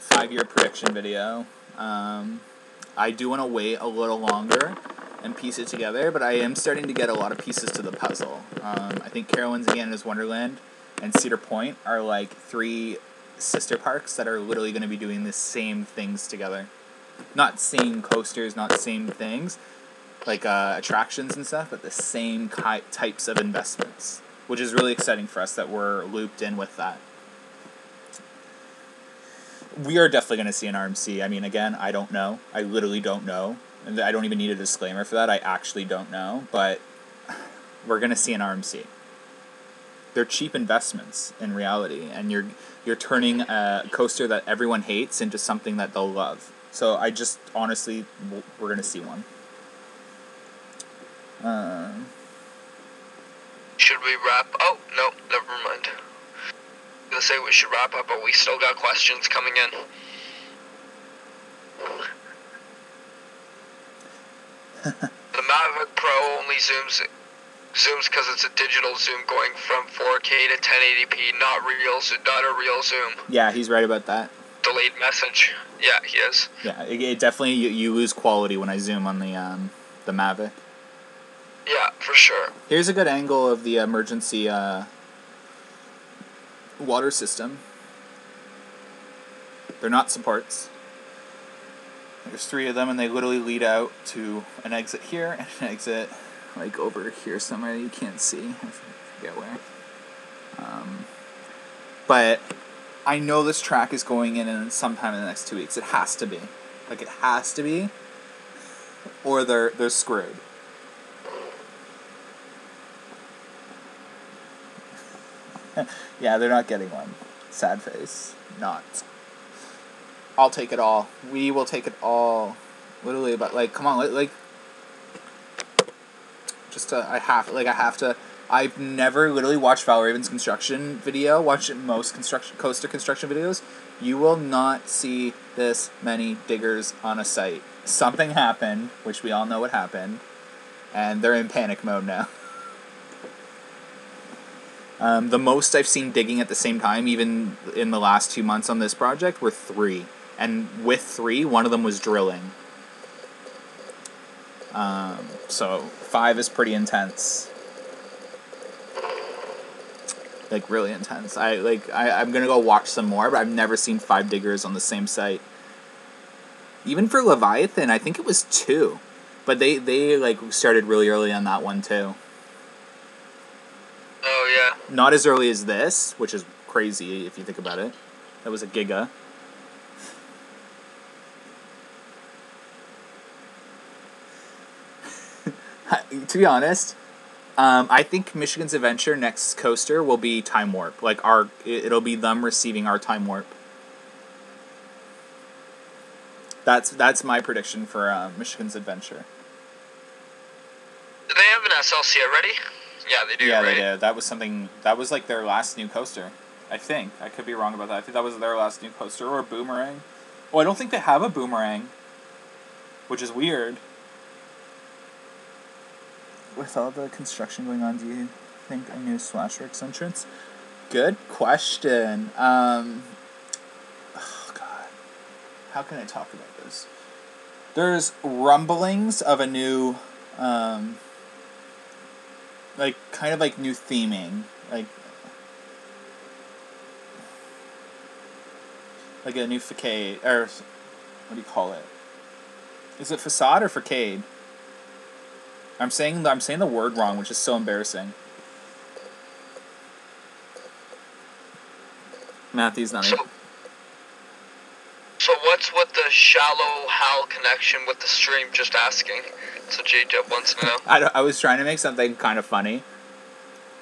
5-year prediction video. I do want to wait a little longer and piece it together, but I am starting to get a lot of pieces to the puzzle. I think Carowinds and Canada's Wonderland and Cedar Point are, like, 3 sister parks that are literally going to be doing the same things together. Not same coasters, not same things, like attractions and stuff, but the same types of investments, which is really exciting for us that we're looped in with that. We are definitely going to see an RMC. I mean, again, I don't know. I literally don't know. And I don't even need a disclaimer for that. I actually don't know. But we're going to see an RMC. They're cheap investments in reality. And you're turning a coaster that everyone hates into something that they'll love. So I just, honestly, we're going to see one. should we wrap? Oh, no, never mind. I was going to say we should wrap up, but we still got questions coming in. The Mavic Pro only zooms because it's a digital zoom going from 4K to 1080p, not a real zoom. Yeah, he's right about that. Delayed message. Yeah, he is. Yeah, it definitely, you lose quality when I zoom on the Mavic. Yeah, for sure. Here's a good angle of the emergency water system. They're not supports. There's 3 of them, and they literally lead out to an exit here and an exit like over here somewhere you can't see. I forget where. But I know this track is going in sometime in the next 2 weeks. It has to be. Like, it has to be. Or they're screwed. Yeah, they're not getting one. Sad face. Not. I'll take it all. We will take it all. Literally, but like, come on, like, just I have to. I've never literally watched Valraven's construction video. Watched most coaster construction videos. You will not see this many diggers on a site. Something happened, which we all know what happened, and they're in panic mode now. The most I've seen digging at the same time, even in the last 2 months on this project, were 3. And with 3, one of them was drilling. So 5 is pretty intense. Like, really intense. I'm gonna go watch some more, but I've never seen 5 diggers on the same site. Even for Leviathan, I think it was 2. But they like, started really early on that one, too. Oh, yeah. Not as early as this, which is crazy if you think about it. That was a giga. To be honest, I think Michigan's Adventure next coaster will be Time Warp. Like, it'll be them receiving our Time Warp. That's my prediction for Michigan's Adventure. Do they have an SLC already? Yeah, they do. Yeah, right? they did. That was like their last new coaster. I think. I could be wrong about that. I think that was their last new coaster, or a Boomerang. Oh, I don't think they have a Boomerang, which is weird. With all the construction going on, do you think a new Splashworks entrance? Good question. Oh, God. How can I talk about this? There's rumblings of a new, like, kind of like new theming. Like a new facade, or what do you call it? Is it facade or facade? I'm saying the word wrong, which is so embarrassing. Matthew's not. So what's with the shallow Hal connection with the stream? Just asking. So J-Dub wants to know. I was trying to make something kind of funny.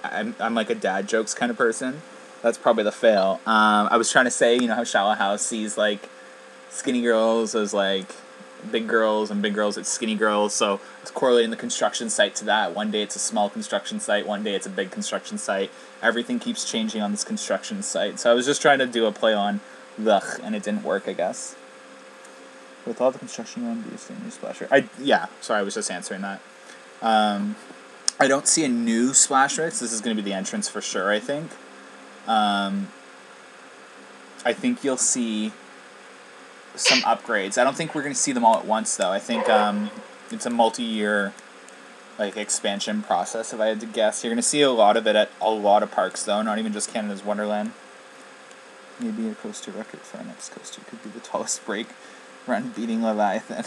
I'm like a dad jokes kind of person. That's probably the fail. I was trying to say, you know how Shallow Hal sees like skinny girls as like big girls, and big girls it's skinny girls, so it's correlating the construction site to that. One day it's a small construction site, one day it's a big construction site. Everything keeps changing on this construction site. So I was just trying to do a play on the, and it didn't work, I guess. With all the construction on, do you see a new Splasher? Sorry, I was just answering that. I don't see a new Splashworks. This is going to be the entrance for sure, I think. I think you'll see some upgrades. I don't think we're going to see them all at once, though. I think it's a multi-year like expansion process, if I had to guess. You're going to see a lot of it at a lot of parks, though, not even just Canada's Wonderland. Maybe a coaster record for our next coaster could be the tallest break run beating Leviathan.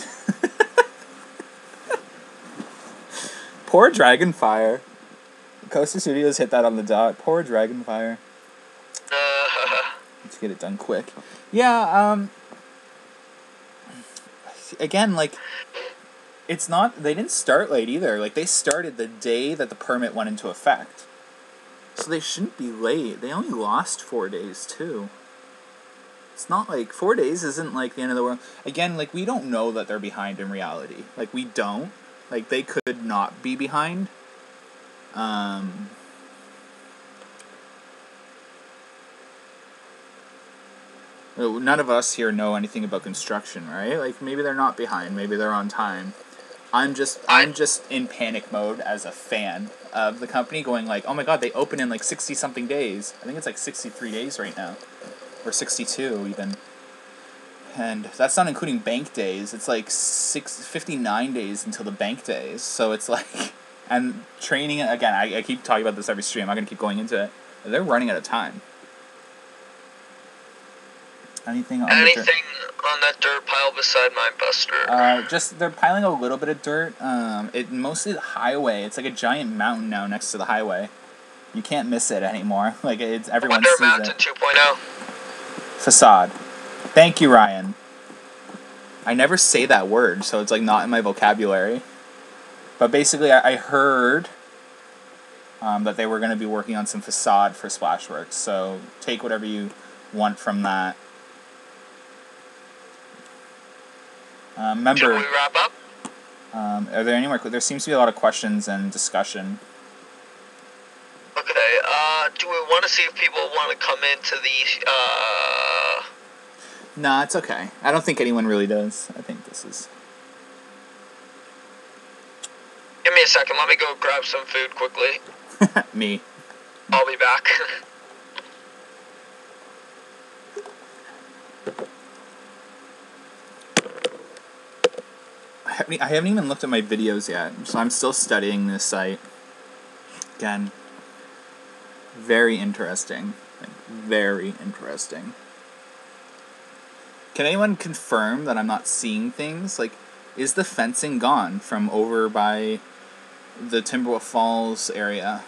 Poor Dragonfire. Coaster Studios hit that on the dot. Poor Dragonfire. Let's get it done quick. Yeah, again, like, it's not, they didn't start late either. Like, they started the day that the permit went into effect. So they shouldn't be late. They only lost 4 days, too. It's not like, 4 days isn't like the end of the world. Again, like, we don't know that they're behind in reality. Like, we don't. Like, they could not be behind. None of us here know anything about construction, right? Like, maybe they're not behind, maybe they're on time. I'm just in panic mode as a fan of the company, going like, oh my god, they open in like 60-something days. I think it's like 63 days right now. Or 62 even. And that's not including bank days. It's like 59 days until the bank days. So it's like, and training, again, I keep talking about this every stream, I'm not going to keep going into it. They're running out of time. Anything on that dirt pile beside my Buster? Just, they're piling a little bit of dirt. It mostly the highway. It's like a giant mountain now next to the highway. You can't miss it anymore. Like, it's, everyone Wonder sees Mountain it. 2.0. Facade. Thank you, Ryan. I never say that word, so it's like not in my vocabulary. But basically, I heard that they were going to be working on some facade for Splashworks. So take whatever you want from that. Remember, Should we wrap up? are there any more? There seems to be a lot of questions and discussion. Okay, do we want to see if people want to come into the, Nah, it's okay. I don't think anyone really does. I think this is... Give me a second, let me go grab some food quickly. me. I'll be back. I haven't even looked at my videos yet, so I'm still studying this site. Again, very interesting. Very interesting. Can anyone confirm that I'm not seeing things? Like, is the fencing gone from over by the Timberwolf Falls area?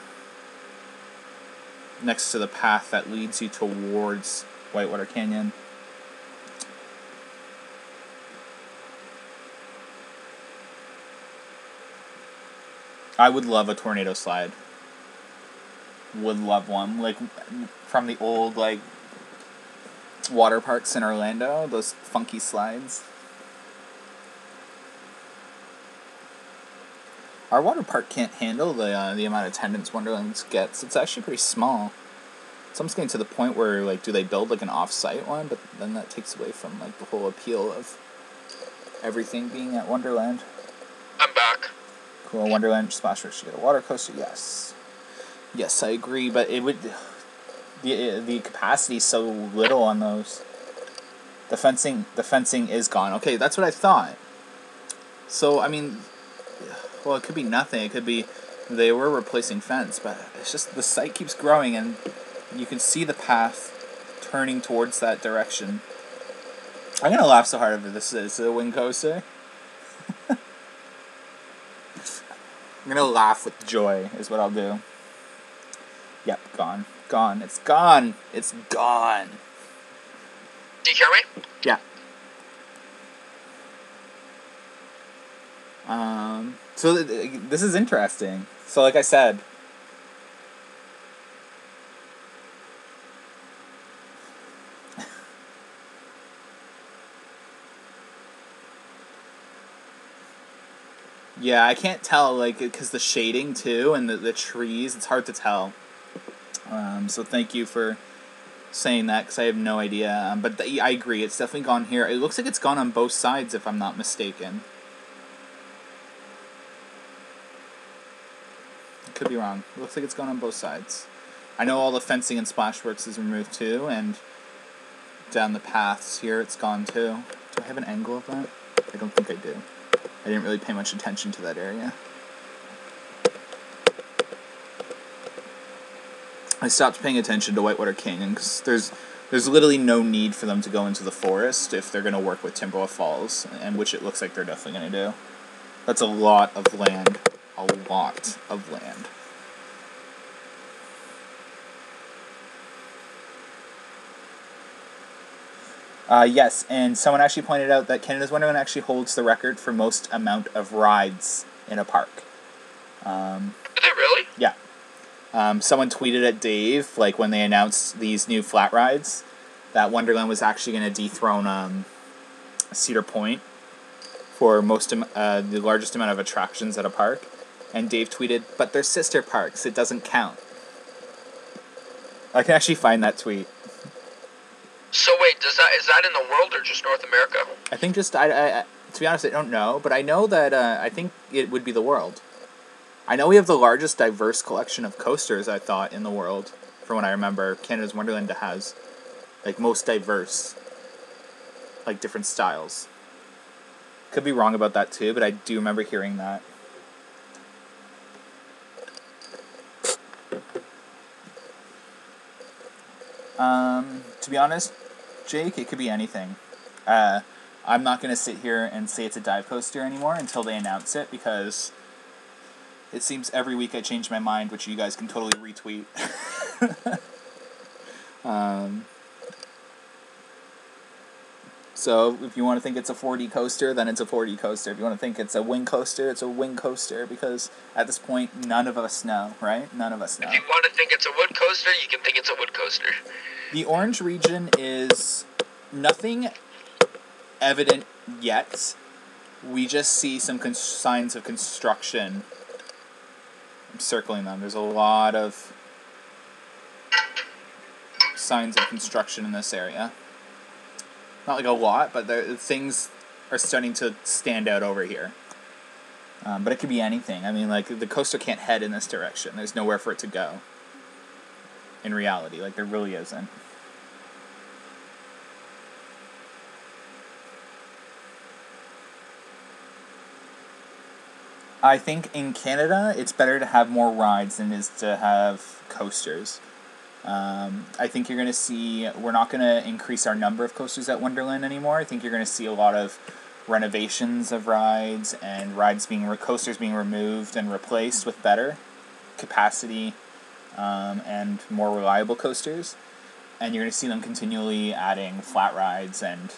Next to the path that leads you towards Whitewater Canyon. I would love a tornado slide. Would love one. Like, from the old, like, water parks in Orlando. Those funky slides. Our water park can't handle the amount of attendance Wonderlands gets. It's actually pretty small. It's almost getting to the point where, like, do they build, like, an off-site one? But then that takes away from, like, the whole appeal of everything being at Wonderland. I'm back. Cool. Wonderland Splashworks should get a water coaster. Yes. Yes, I agree, but it would... The capacity is so little on those. The fencing is gone. Okay, that's what I thought. So, I mean... Well, it could be nothing. It could be they were replacing fence, but it's just the site keeps growing, and you can see the path turning towards that direction. I'm gonna laugh so hard if this is a wind coaster. I'm gonna laugh with joy, is what I'll do. Yep, gone. Gone. It's gone. It's gone. Do you hear me? Yeah. So this is interesting. So like I said, yeah, I can't tell, like, because the shading too and the trees, it's hard to tell. So thank you for saying that, because I have no idea. But I agree, it's definitely gone here. It looks like it's gone on both sides, if I'm not mistaken. Could be wrong. It looks like it's gone on both sides. I know all the fencing and Splashworks is removed too, and down the paths here it's gone too. Do I have an angle of that? I don't think I do. I didn't really pay much attention to that area. I stopped paying attention to Whitewater Canyon because there's literally no need for them to go into the forest if they're going to work with Timberwolf Falls, and which it looks like they're definitely going to do. That's a lot of land. A lot of land. Yes, and someone actually pointed out that Canada's Wonderland actually holds the record for most amount of rides in a park. Is it really? Yeah. Someone tweeted at Dave, like, when they announced these new flat rides, that Wonderland was actually going to dethrone Cedar Point for the largest amount of attractions at a park. And Dave tweeted, "But they're sister parks, it doesn't count." I can actually find that tweet. So wait, is that in the world or just North America? I think just, to be honest, I don't know, but I know that, I think it would be the world. I know we have the largest diverse collection of coasters, I thought, in the world, from what I remember. Canada's Wonderland has, like, most diverse, like, different styles. Could be wrong about that too, but I do remember hearing that. To be honest, Jake, it could be anything. I'm not going to sit here and say it's a dive coaster anymore until they announce it, because it seems every week I change my mind, which you guys can totally retweet. So if you want to think it's a 4D coaster, then it's a 4D coaster. If you want to think it's a wing coaster, it's a wing coaster, because at this point, none of us know, right? None of us know. If you want to think it's a wood coaster, you can think it's a wood coaster. The orange region is nothing evident yet. We just see some signs of construction. I'm circling them. There's a lot of signs of construction in this area. Not like a lot, but things are starting to stand out over here. But it could be anything. I mean, like, the coaster can't head in this direction. There's nowhere for it to go. In reality, like, there really isn't. I think in Canada, it's better to have more rides than it is to have coasters. I think you're going to see, we're not going to increase our number of coasters at Wonderland anymore. I think you're going to see a lot of renovations of rides and coasters being removed and replaced with better capacity and more reliable coasters. And you're going to see them continually adding flat rides and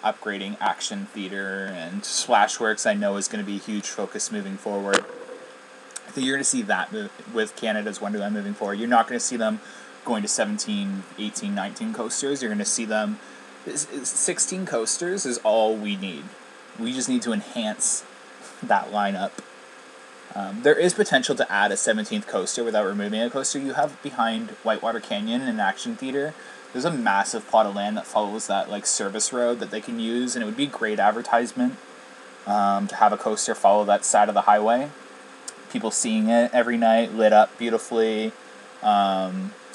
upgrading Action Theater, and Splashworks I know is going to be a huge focus moving forward. I think you're going to see that with Canada's Wonderland moving forward. You're not going to see them going to 17, 18, 19 coasters. You're going to see them... 16 coasters is all we need. We just need to enhance that lineup. There is potential to add a 17th coaster without removing a coaster. You have behind Whitewater Canyon and Action Theater, there's a massive plot of land that follows that like service road that they can use, and it would be great advertisement to have a coaster follow that side of the highway. People seeing it every night, lit up beautifully.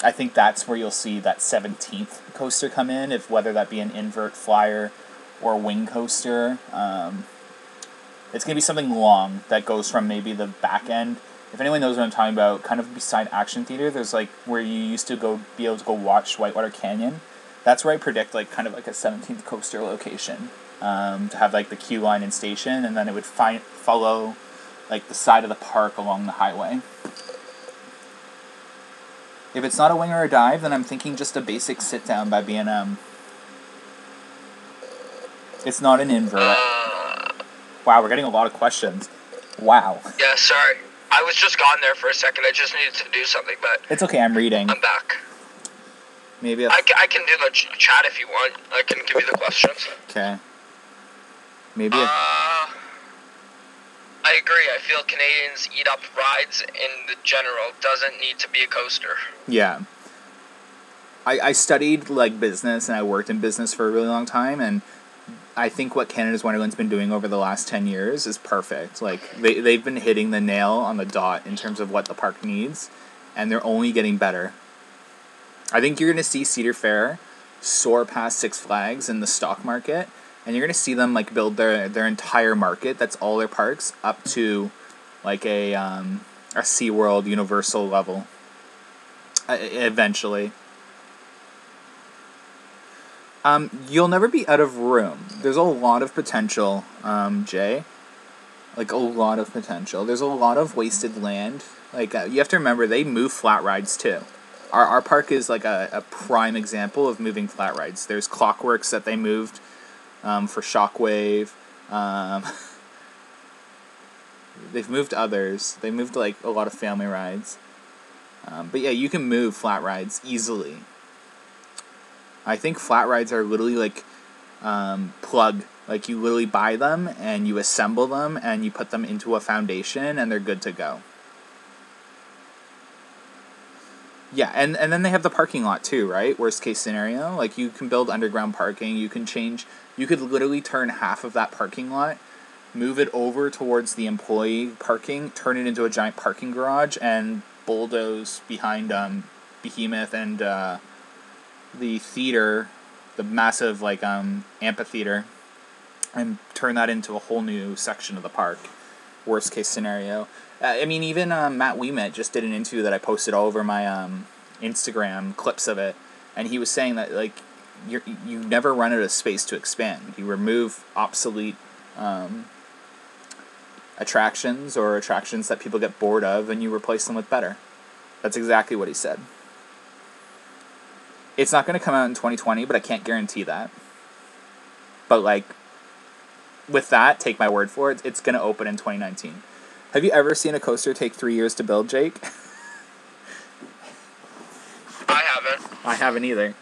I think that's where you'll see that 17th coaster come in, whether that be an invert flyer or a wing coaster. It's going to be something long that goes from maybe the back end. If anyone knows what I'm talking about, kind of beside Action Theater, there's like where you used to be able to go watch Whitewater Canyon. That's where I predict like kind of like a 17th coaster location to have like the queue line and station, and then it would follow like the side of the park along the highway. If it's not a wing or a dive, then I'm thinking just a basic sit down by B&M. It's not an invert. Wow, we're getting a lot of questions. Wow. Yeah, sorry. I was just gone there for a second. I just needed to do something, but... It's okay, I'm reading. I'm back. Maybe I can do the chat if you want. I can give you the questions. Okay. Maybe I agree. I feel Canadians eat up rides in the general. Doesn't need to be a coaster. Yeah. I studied like business, and I worked in business for a really long time, and I think what Canada's Wonderland's been doing over the last 10 years is perfect. Like, they've been hitting the nail on the dot in terms of what the park needs, and they're only getting better. I think you're going to see Cedar Fair soar past Six Flags in the stock market, and you're going to see them like build their entire market, that's all their parks, up to like a SeaWorld Universal level eventually. You'll never be out of room. There's a lot of potential, Jay. Like, a lot of potential. There's a lot of wasted land. Like, you have to remember, they move flat rides, too. Our park is, like, a prime example of moving flat rides. There's Clockworks that they moved for Shockwave. They've moved others. They moved, like, a lot of family rides. But, yeah, you can move flat rides easily. I think flat rides are literally like plug. Like, you literally buy them and you assemble them and you put them into a foundation and they're good to go. Yeah, and then they have the parking lot too, right? Worst case scenario. Like, you can build underground parking. You could literally turn half of that parking lot, move it over towards the employee parking, turn it into a giant parking garage, and bulldoze behind Behemoth and the theater, the massive like amphitheater, and turn that into a whole new section of the park. Worst case scenario. I mean, even Matt Ouimet just did an interview that I posted all over my Instagram, clips of it, and he was saying that like you never run out of space to expand. You remove obsolete attractions or attractions that people get bored of, and you replace them with better. That's exactly what he said. It's not going to come out in 2020, but I can't guarantee that. But, like, with that, take my word for it, it's going to open in 2019. Have you ever seen a coaster take 3 years to build, Jake? I haven't. I haven't either.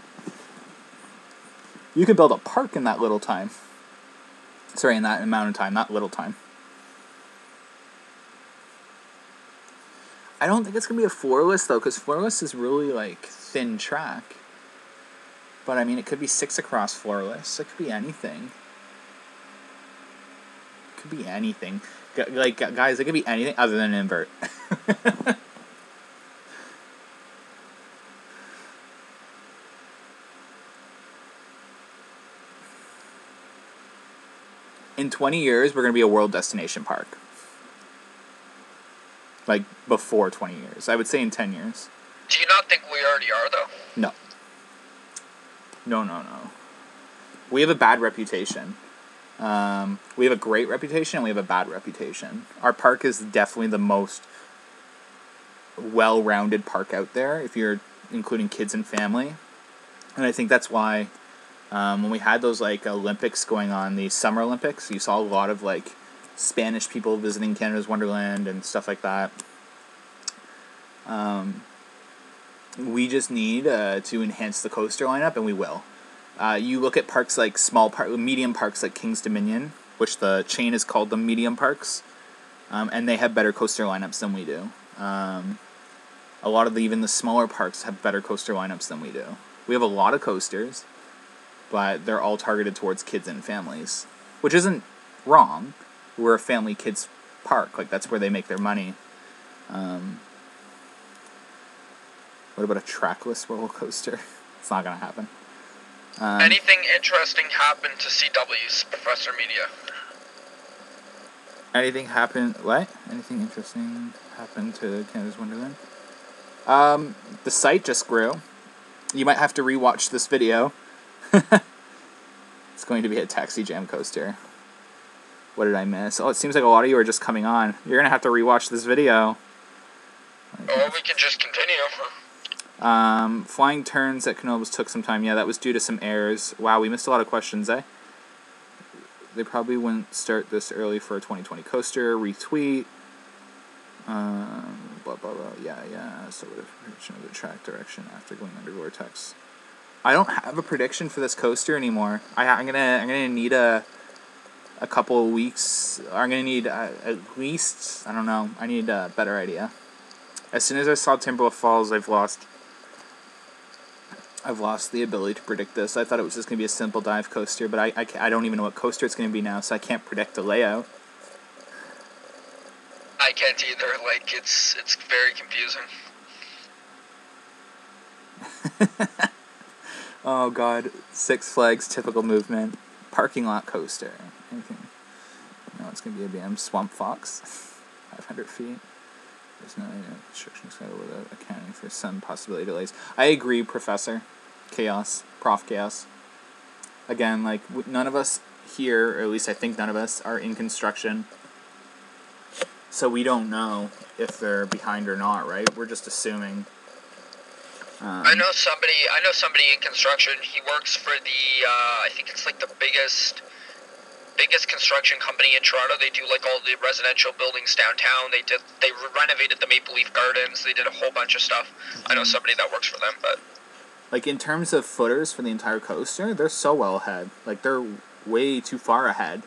You could build a park in that little time. Sorry, in that amount of time, not little time. I don't think it's going to be a floorless, though, because floorless is really, like, thin track. But, I mean, it could be 6 across floorless. It could be anything. It could be anything. Like, guys, it could be anything other than an invert. In 20 years, we're going to be a world destination park. Like, before 20 years. I would say in 10 years. Do you not think we already are, though? No. No. We have a bad reputation. We have a great reputation and we have a bad reputation. Our park is definitely the most well-rounded park out there, if you're including kids and family. And I think that's why when we had those, like, Olympics going on, the Summer Olympics, you saw a lot of, like, Spanish people visiting Canada's Wonderland and stuff like that. We just need to enhance the coaster lineup, and we will. You look at parks like medium parks like King's Dominion, which the chain is called the Medium Parks, and they have better coaster lineups than we do. A lot of even the smaller parks have better coaster lineups than we do. We have a lot of coasters, but they're all targeted towards kids and families, which isn't wrong. We're a family kids park. Like, that's where they make their money. What about a trackless roller coaster? It's not going to happen. Anything interesting happened to CW's Professor Media? Anything interesting happened to Canada's Wonderland? The site just grew. You might have to rewatch this video. It's going to be a taxi jam coaster. What did I miss? Oh, it seems like a lot of you are just coming on. You're going to have to rewatch this video. Or we can just continue. Flying turns at Canobas took some time. Yeah, that was due to some errors. Wow, we missed a lot of questions, eh? They probably wouldn't start this early for a 2020 coaster. Retweet. Blah, blah, blah. Yeah. So what if prediction of the track direction after going under Vortex? I don't have a prediction for this coaster anymore. I'm gonna need a couple of weeks. I'm gonna need at least, I don't know. I need a better idea. As soon as I saw Timberwolf Falls, I've lost the ability to predict this. I thought it was just going to be a simple dive coaster, but I don't even know what coaster it's going to be now, so I can't predict the layout. I can't either. Like, it's very confusing. Oh god, Six Flags typical movement, parking lot coaster. Anything? No, it's going to be a BM Swamp Fox, 500 feet. There's no construction schedule without accounting for some possibility delays. I agree, Professor Chaos, Prof Chaos. Again, like, none of us here, or at least I think none of us, are in construction. So we don't know if they're behind or not, right? We're just assuming. I know somebody in construction. He works for the, I think it's like the biggest construction company in Toronto. They do like all the residential buildings downtown. They renovated the Maple Leaf Gardens. They did a whole bunch of stuff. I know somebody that works for them, but like, in terms of footers for the entire coaster, they're so well ahead. Like, they're way too far ahead.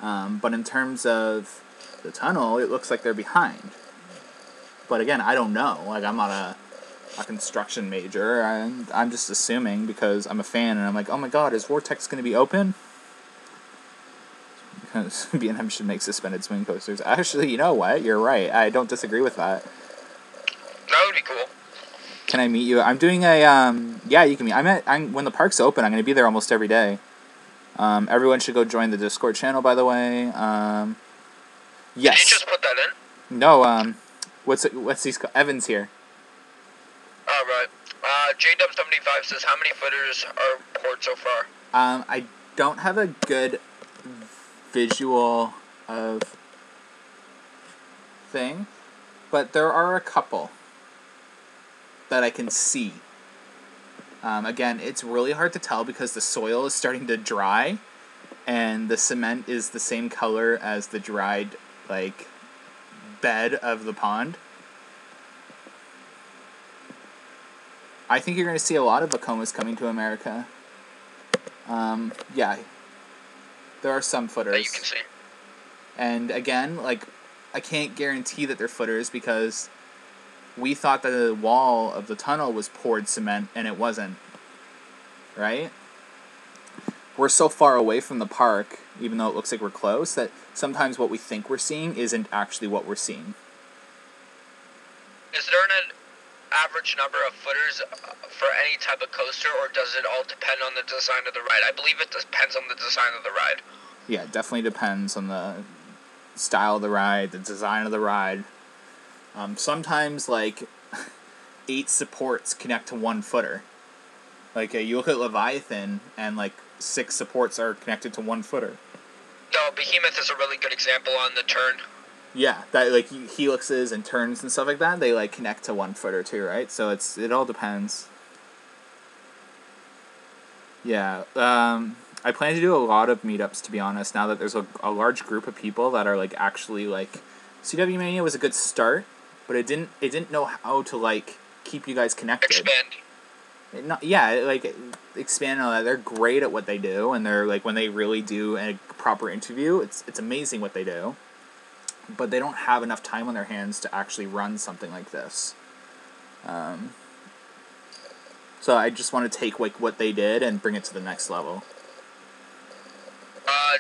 But in terms of the tunnel, it looks like they're behind. But again, I don't know. Like, I'm not a construction major. I'm just assuming because I'm a fan and I'm like, oh my god, is Vortex going to be open? Because B&M should make suspended swing coasters. Actually, you know what? You're right. I don't disagree with that. that would be cool. Can I meet you? I'm doing a, yeah, you can meet. When the park's open, I'm going to be there almost every day. Everyone should go join the Discord channel, by the way. Yes. Did you just put that in? No, what's these, Evan's here. Alright. JW75 says, how many footers are poured so far? I don't have a good visual of thing, but there are a couple that I can see. Again, it's really hard to tell because the soil is starting to dry, and the cement is the same color as the dried, like, bed of the pond, I think you're going to see a lot of Vekomas coming to America. Yeah. There are some footers. That you can see. And again, like, I can't guarantee that they're footers because we thought that the wall of the tunnel was poured cement, and it wasn't. Right? We're so far away from the park, even though it looks like we're close, that sometimes what we think we're seeing isn't actually what we're seeing. Is there an average number of footers for any type of coaster, or does it all depend on the design of the ride? I believe it depends on the design of the ride. Yeah, it definitely depends on the style of the ride, the design of the ride. Sometimes, like, 8 supports connect to 1 footer. Like, you look at Leviathan, and, like, 6 supports are connected to 1 footer. No, Behemoth is a really good example on the turn. Yeah, that, like, helixes and turns and stuff like that, they, like, connect to 1 footer too, right? So it all depends. Yeah, I plan to do a lot of meetups, to be honest, now that there's a large group of people that are, like, actually, like... CW Mania was a good start, but it didn't know how to, like, keep you guys connected. Expand. Expand on that. They're great at what they do, and they're, like, when they really do a proper interview, it's amazing what they do. But they don't have enough time on their hands to actually run something like this. So I just want to take, like, what they did and bring it to the next level.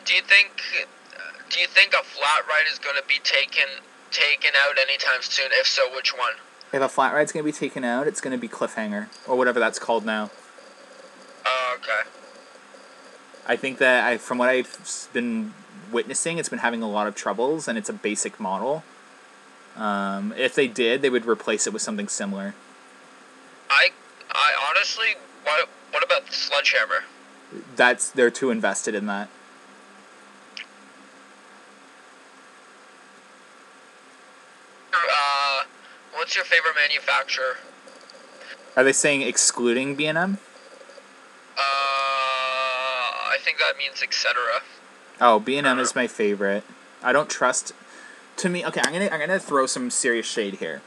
Do you think a flat ride is going to be taken out anytime soon? If so, which one? If a flat ride's going to be taken out, it's going to be Cliffhanger, or whatever that's called now. Oh, okay. I think that, from what I've been witnessing, it's been having a lot of troubles, and it's a basic model. If they did, they would replace it with something similar. I honestly, what about the Sledgehammer? They're too invested in that. What's your favorite manufacturer? Are they saying excluding B&M? I think that means etc. Oh, B&M is my favorite. I don't trust... To me, okay, I'm gonna throw some serious shade here.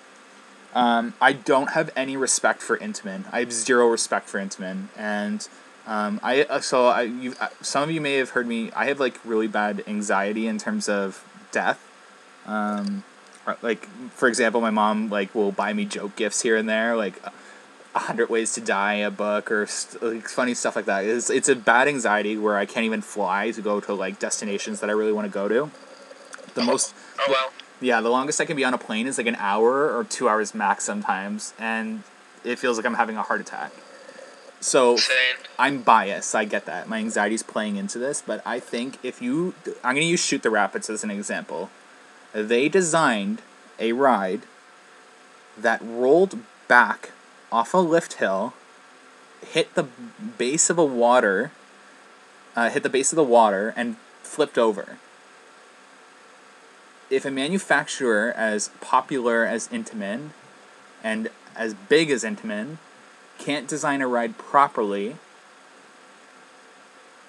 I don't have any respect for Intamin. I have 0 respect for Intamin, and some of you may have heard me. I have, like, really bad anxiety in terms of death. Like, for example, my mom, like, will buy me joke gifts here and there, like 100 Ways to Die, a book, or like, funny stuff like that. It's a bad anxiety where I can't even fly to go to, like, destinations that I really want to go to. The longest I can be on a plane is like an hour or 2 hours max sometimes, and it feels like I'm having a heart attack. So, Insane. I'm biased, I get that. My anxiety's playing into this, but I think I'm going to use Shoot the Rapids as an example. They designed a ride that rolled back off a lift hill, hit the base of the water, and flipped over. If a manufacturer as popular as Intamin and as big as Intamin can't design a ride properly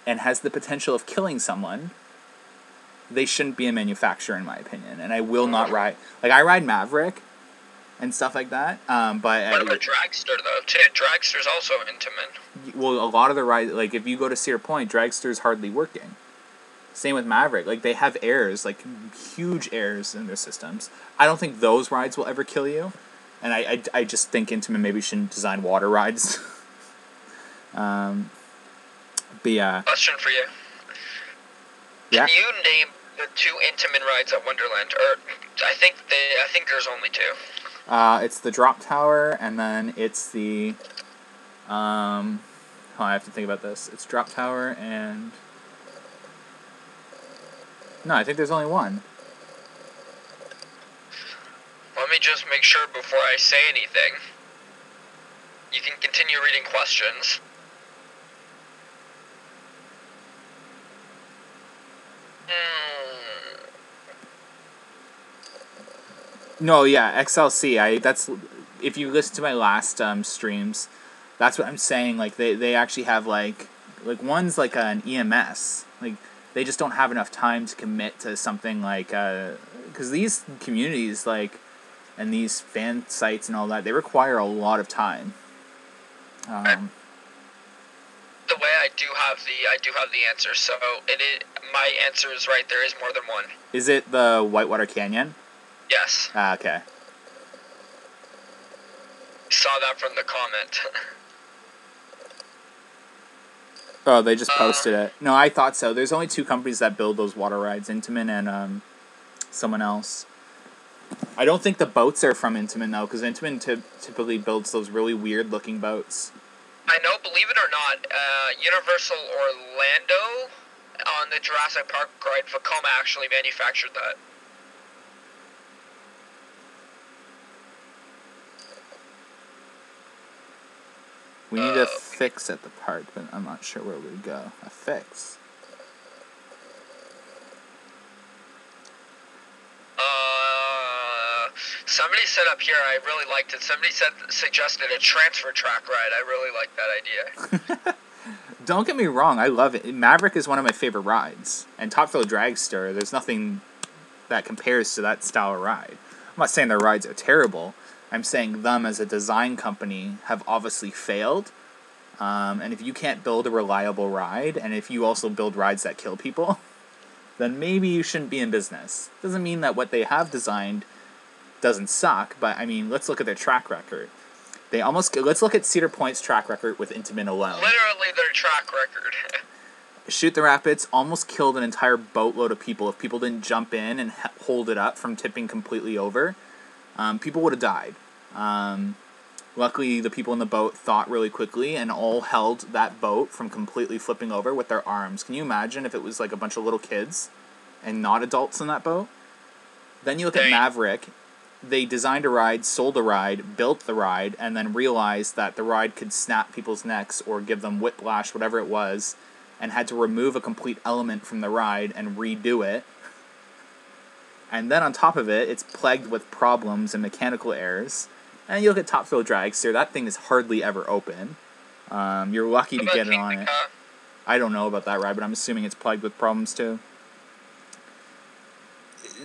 and has the potential of killing someone, they shouldn't be a manufacturer, in my opinion. And I will not ride... Like, I ride Maverick and stuff like that, but... What about Dragster, though? Dragster's also Intamin. Well, a lot of the rides... Like, if you go to Cedar Point, Dragster's hardly working. Same with Maverick. Like, they have airs, like, huge airs in their systems. I don't think those rides will ever kill you. And I just think Intamin maybe shouldn't design water rides. But yeah. Question for you. Yeah. Can you name the 2 Intamin rides at Wonderland? Or I think there's only 2. It's the Drop Tower, and then it's the... I have to think about this. It's Drop Tower and... No, I think there's only one. Let me just make sure before I say anything. You can continue reading questions. No, yeah, XLC. That's if you listen to my last streams, that's what I'm saying. Like they actually have like one's like an EMS. Like they just don't have enough time to commit to something like, because these communities, like, and these fan sites and all that, they require a lot of time. The way I do have the answer. So my answer is right. There is more than one. Is it the Whitewater Canyon? Yes. Ah, okay. Saw that from the comment. Oh, they just posted it. No, I thought so. There's only 2 companies that build those water rides, Intamin and someone else. I don't think the boats are from Intamin, though, because Intamin typically builds those really weird-looking boats. I know, believe it or not, Universal Orlando on the Jurassic Park ride, Vekoma actually manufactured that. We need a fix at the park, but I'm not sure where we go. A fix. Somebody said up here, I really liked it. Somebody suggested a transfer track ride. I really like that idea. Don't get me wrong, I love it. Maverick is one of my favorite rides. And Top Thrill Dragster, there's nothing that compares to that style of ride. I'm not saying their rides are terrible. I'm saying them as a design company have obviously failed. And if you can't build a reliable ride, and if you also build rides that kill people, then maybe you shouldn't be in business. Doesn't mean that what they have designed doesn't suck, but I mean, let's look at their track record. Let's look at Cedar Point's track record with Intamin alone. Literally their track record. Shoot the Rapids almost killed an entire boatload of people. If people didn't jump in and hold it up from tipping completely over, people would have died. Luckily, the people in the boat thought really quickly and all held that boat from completely flipping over with their arms. Can you imagine if it was like a bunch of little kids and not adults in that boat? Then you look at Maverick. They designed a ride, sold a ride, built the ride, and then realized that the ride could snap people's necks or give them whiplash, whatever it was, and had to remove a complete element from the ride and redo it. And then on top of it, it's plagued with problems and mechanical errors. And you look at Top Thrill Dragster, that thing is hardly ever open. You're lucky to get it on it. I don't know about that ride, but I'm assuming it's plagued with problems too.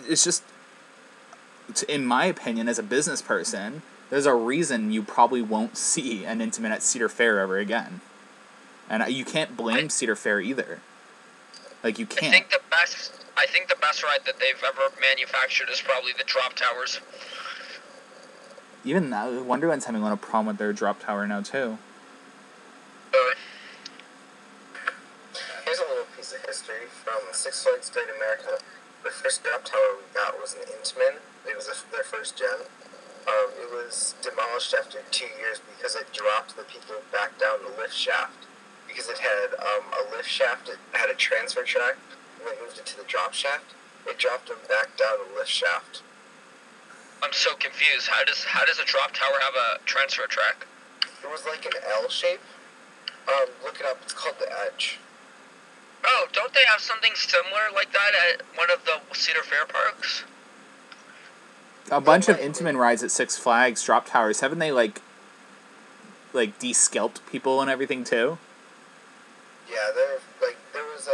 It's just, in my opinion, as a business person, there's a reason you probably won't see an Intamin at Cedar Fair ever again. And you can't blame Cedar Fair either. Like, you can't. I think the best ride that they've ever manufactured is probably the drop towers. Even now, Wonderland's having a little problem with their drop tower now, too. Here's a little piece of history from Six Flags Great America. The first drop tower we got was an Intamin. It was their first gen. It was demolished after 2 years because it dropped the people back down the lift shaft. Because it had a lift shaft, it had a transfer track, and they moved it to the drop shaft. It dropped them back down the lift shaft. I'm so confused. How does a drop tower have a transfer track? It was like an L shape. Look it up. It's called the Edge. Oh, don't they have something similar like that at one of the Cedar Fair parks? A bunch of Intamin rides at Six Flags drop towers. Haven't they like de-scalped people and everything too? Yeah, there was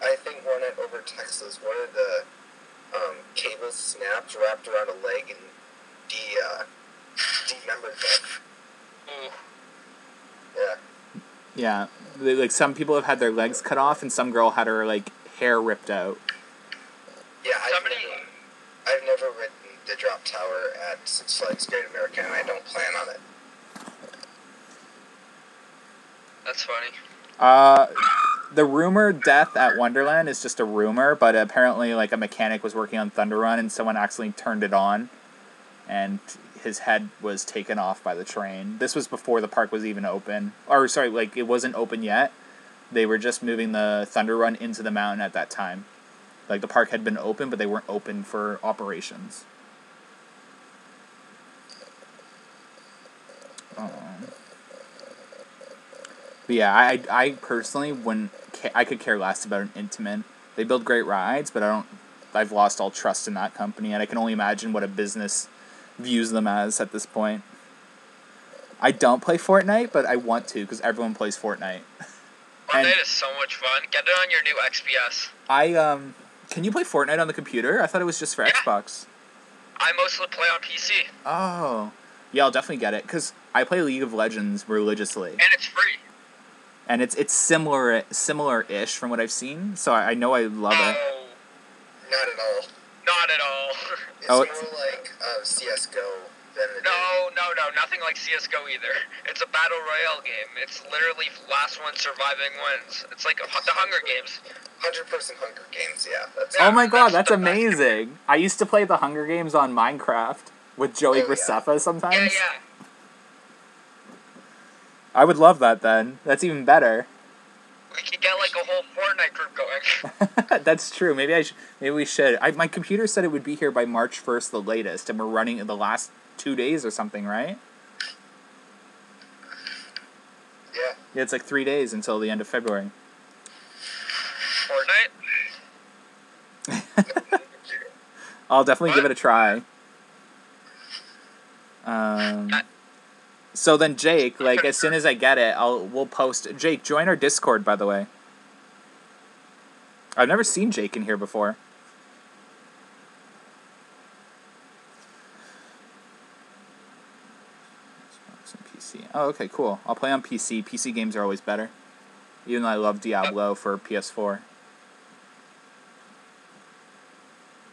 I think one at Over Texas. One of the cables snapped, wrapped around a leg, and demembered them. Yeah. Yeah, like some people have had their legs cut off, and some girl had her like hair ripped out. Yeah, I've never ridden the drop tower at Six Flags Great America, and I don't plan on it. That's funny. The rumored death at Wonderland is just a rumor, but apparently like a mechanic was working on Thunder Run and someone accidentally turned it on, and his head was taken off by the train. This was before the park was even open. Or, sorry, like, it wasn't open yet. They were just moving the Thunder Run into the mountain at that time. Like, the park had been open, but they weren't open for operations. But yeah, I personally I could care less about an Intamin. They build great rides, but I've lost all trust in that company, and I can only imagine what a business views them as at this point. I don't play Fortnite, but I want to because everyone plays Fortnite. Fortnite is so much fun. Get it on your new XPS. Can you play Fortnite on the computer? I thought it was just for Yeah. Xbox. I mostly play on PC, Oh. Yeah, I'll definitely get it, because I play League of Legends religiously. and it's free. And it's similar-ish from what I've seen, so I know I love it. Oh, Not at all. not at all. It's Oh, more like CS:GO than it is. No, nothing like CS:GO either. It's a battle royale game. It's literally last one surviving wins. It's like the Hunger Games. 100% Hunger Games. Yeah, that's Oh my god, that's that's the best. amazing! I used to play the Hunger Games on Minecraft with Joey Oh, yeah. Graceffa sometimes. Yeah. I would love that then. That's even better. We could get like a whole Fortnite group going. That's true. Maybe we should. My computer said it would be here by March 1st, the latest, and we're running in the last 2 days or something, right? Yeah. Yeah, it's like 3 days until the end of February. Fortnite? I'll definitely What? give it a try. So then Jake, like as soon as I get it, we'll post. Jake, join our Discord, by the way. I've never seen Jake in here before. Xbox and PC. Oh, okay, cool. I'll play on PC. PC games are always better. Even though I love Diablo for PS4.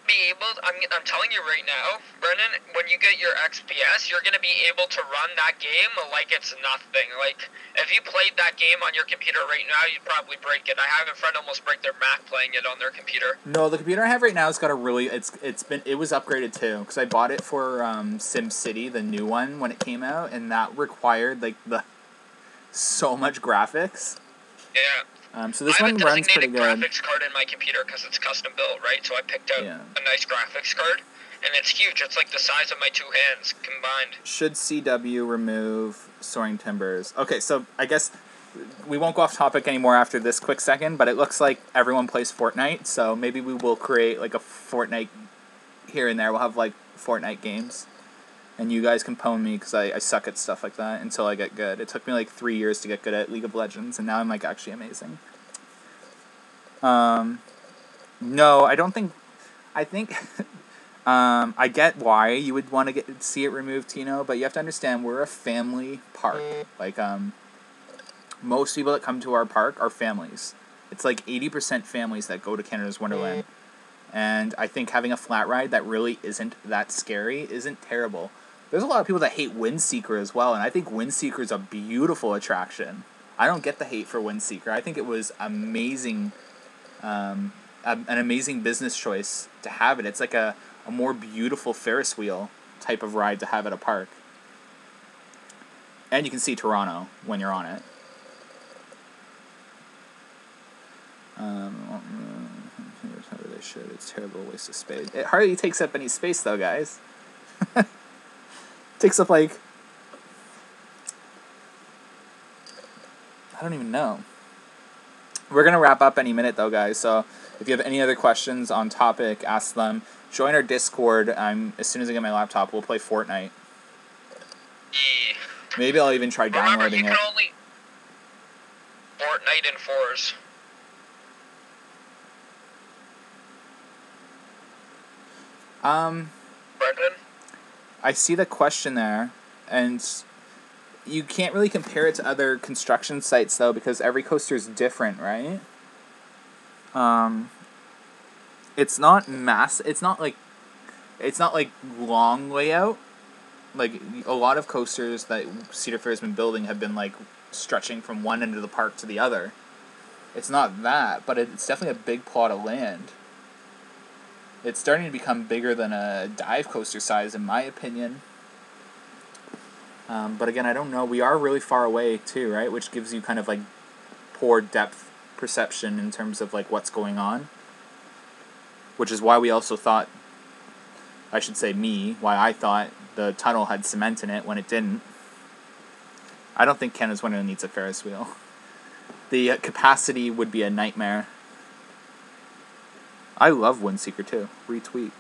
Be able, I'm telling you right now, Brennan, when you get your XPS, you're going to be able to run that game like it's nothing. Like, if you played that game on your computer right now, you'd probably break it. I have a friend almost break their Mac playing it on their computer. No, the computer I have right now has got a really it was upgraded too, because I bought it for SimCity, the new one, when it came out, and that required like so much graphics. Yeah. So this I one have a runs pretty designated good. graphics card in my computer because it's custom built, right? So I picked out Yeah. a nice graphics card, and it's huge. It's like the size of my two hands combined. Should CW remove Soaring Timbers? Okay, so I guess we won't go off topic anymore after this quick second, but it looks like everyone plays Fortnite, so maybe we will create like a Fortnite here and there. We'll have like Fortnite games. And you guys can pwn me because I suck at stuff like that until I get good. It took me like 3 years to get good at League of Legends, and now I'm like actually amazing. No, I don't think... I think... I get why you would want to see it removed, Tino, but you have to understand we're a family park. Like, most people that come to our park are families. It's like 80% families that go to Canada's Wonderland. And I think having a flat ride that really isn't that scary isn't terrible. There's a lot of people that hate Windseeker as well, and I think Windseeker is a beautiful attraction. I don't get the hate for Windseeker. I think it was amazing, an amazing business choice to have it. It's like a more beautiful Ferris wheel type of ride to have at a park. And you can see Toronto when you're on it. However they should. It's a terrible waste of space. It hardly takes up any space though, guys. Takes up like... I don't even know. We're going to wrap up any minute though, guys, so if you have any other questions on topic, ask them. Join our Discord. As soon as I get my laptop, we'll play Fortnite. Yeah. Maybe I'll even try Remember, you downloading can it. only Fortnite in fours. Brendan? I see the question there, and you can't really compare it to other construction sites though, because every coaster is different, right? It's not it's not like long layout. Like a lot of coasters that Cedar Fair has been building have been like stretching from one end of the park to the other. It's not that, but it's definitely a big plot of land. It's starting to become bigger than a dive coaster size, in my opinion. But again, I don't know. We are really far away, too, right? Which gives you kind of, like, poor depth perception in terms of, like, what's going on. Which is why we also thought, I should say why I thought the tunnel had cement in it when it didn't. I don't think Canada's Wonderland needs a Ferris wheel. The capacity would be a nightmare. I love Windseeker too. Retweet.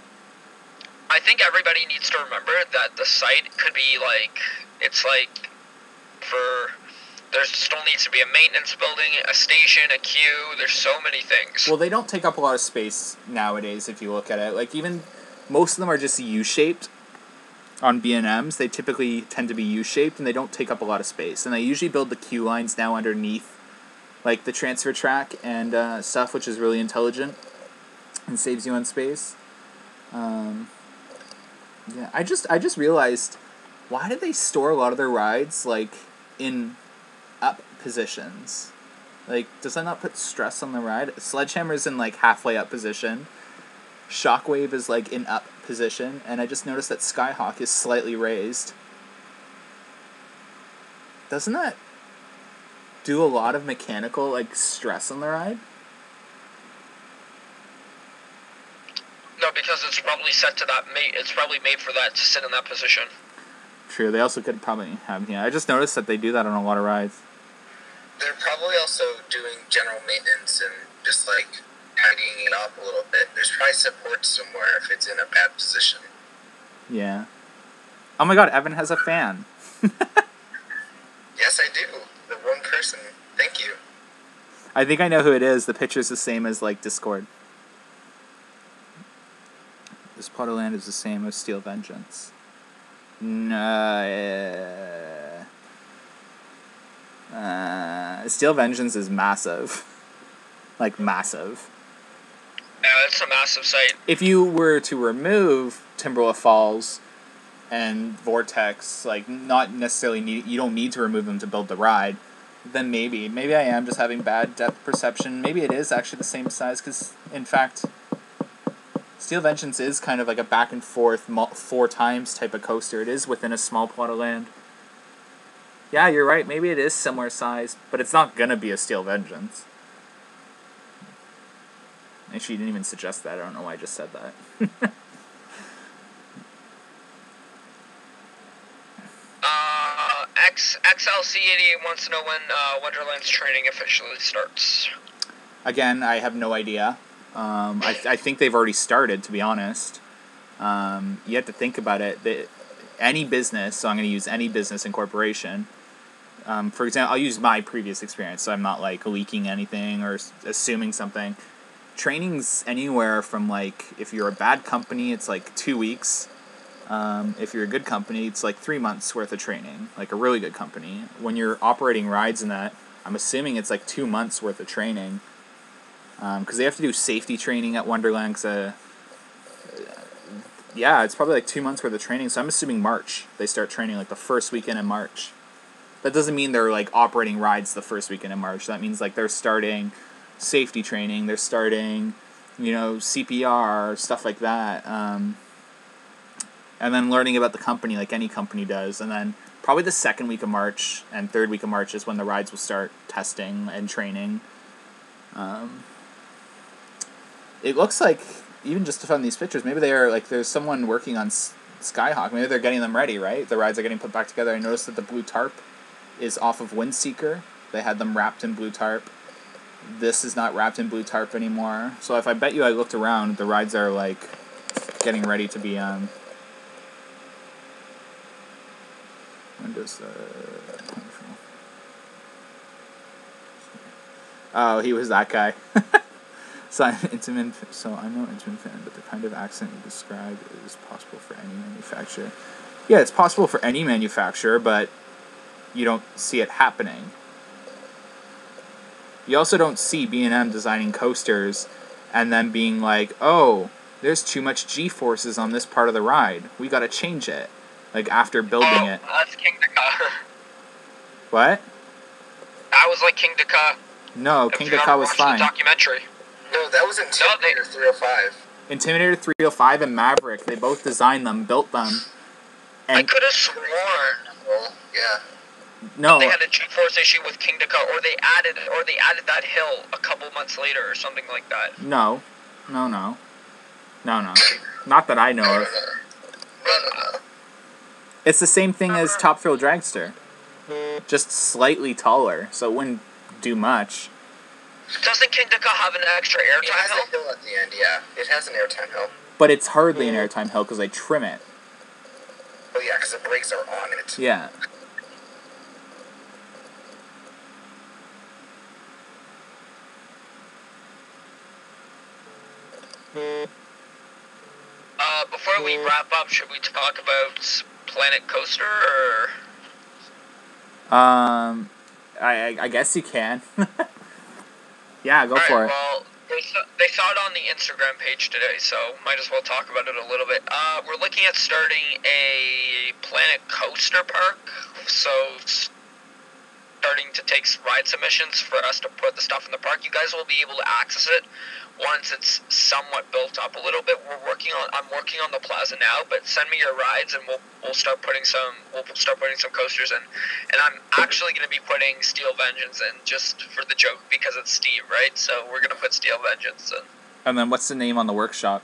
I think everybody needs to remember that the site could be like, it's like, There still needs to be a maintenance building, a station, a queue. There's so many things. Well, they don't take up a lot of space nowadays if you look at it. Like, even most of them are just U-shaped. On B&Ms, they typically tend to be U-shaped, and they don't take up a lot of space. And they usually build the queue lines now underneath, like, the transfer track and stuff, which is really intelligent and saves you on space. Yeah, I just realized, why do they store a lot of their rides, like, in up positions? Like, does that not put stress on the ride? Sledgehammer's in, like, halfway up position. Shockwave is, like, in up position, and I just noticed that Skyhawk is slightly raised. Doesn't that do a lot of mechanical, like, stress on the ride? No, because it's probably set to that. It's probably made for that to sit in that position. True, they also could probably have, yeah, I just noticed that they do that on a lot of rides. They're probably also doing general maintenance and just, like, tidying it up a little bit. There's probably support somewhere if it's in a bad position. Yeah. Oh my god, Evan has a fan. Yes, I do. The one person. Thank you. I think I know who it is. The picture's the same as, like, Discord. This plot of land is the same as Steel Vengeance. No. Steel Vengeance is massive. Like, massive. Yeah, it's a massive site. If you were to remove Timberwolf Falls and Vortex, like, not necessarily you don't need to remove them to build the ride, then maybe I am just having bad depth perception. Maybe it is actually the same size, because, in fact, Steel Vengeance is kind of like a back and forth 4 times type of coaster. It is within a small plot of land. Yeah, you're right. Maybe it is similar size, but it's not gonna be a Steel Vengeance. Actually, you didn't even suggest that. I don't know why I just said that. XLC88 wants to know when Wonderland's training officially starts. Again, I have no idea. I think they've already started, to be honest. You have to think about it. Any business, so I'm going to use any business and corporation. For example, I'll use my previous experience, so I'm not, like, leaking anything or assuming something. Training's anywhere from, like, if you're a bad company, it's like 2 weeks. If you're a good company, it's like 3 months worth of training, like a really good company. When you're operating rides and that, I'm assuming it's like 2 months worth of training. Because they have to do safety training at Wonderland. Yeah, it's probably like 2 months worth of training. So I'm assuming March. They start training like the first weekend in March. That doesn't mean they're like operating rides the first weekend in March. That means like they're starting safety training. They're starting, CPR, stuff like that. And then learning about the company like any company does. And then probably the second week of March and third week of March is when the rides will start testing and training. It looks like, even just from these pictures, maybe they are, like, there's someone working on Skyhawk. Maybe they're getting them ready, right? The rides are getting put back together. I noticed that the blue tarp is off of Windseeker. They had them wrapped in blue tarp. This is not wrapped in blue tarp anymore. So if I bet you I looked around, the rides are, like, getting ready to be, when does, oh, he was that guy. So I know Intamin fan, but the kind of accident you describe is possible for any manufacturer. Yeah, it's possible for any manufacturer, but you don't see it happening. You also don't see B&M designing coasters and then being like, oh, there's too much G-forces on this part of the ride. We gotta change it. Like, after building it. That's King Dakar. What? That was like King Dakar. No, King Dakar was fine. The documentary. No, that was Intimidator 305. Intimidator 305 and Maverick, they both designed them, built them. And I could have sworn. Well, yeah. no, They had a G-force issue with King Dakar, or they added that hill a couple months later, or something like that. No. Not that I know of. No. It's the same thing as Top Thrill Dragster. Just slightly taller, so it wouldn't do much. Doesn't King Dakar have an extra It airtime has hill? a hill at the end, yeah. It has an airtime hill. But it's hardly an airtime hill because they trim it. Oh yeah, because the brakes are on it. Yeah. Before we wrap up, should we talk about Planet Coaster or? I guess you can. Yeah, go for it. Well, they saw it on the Instagram page today, so might as well talk about it a little bit. We're looking at starting a Planet Coaster park, so starting to take ride submissions for us to put the stuff in the park. You guys will be able to access it once it's somewhat built up a little bit. I'm working on the plaza now, but send me your rides and we'll start putting some coasters in. And I'm actually going to be putting Steel Vengeance in just for the joke because it's Steve, right? So we're going to put Steel Vengeance in. And then what's the name on the workshop?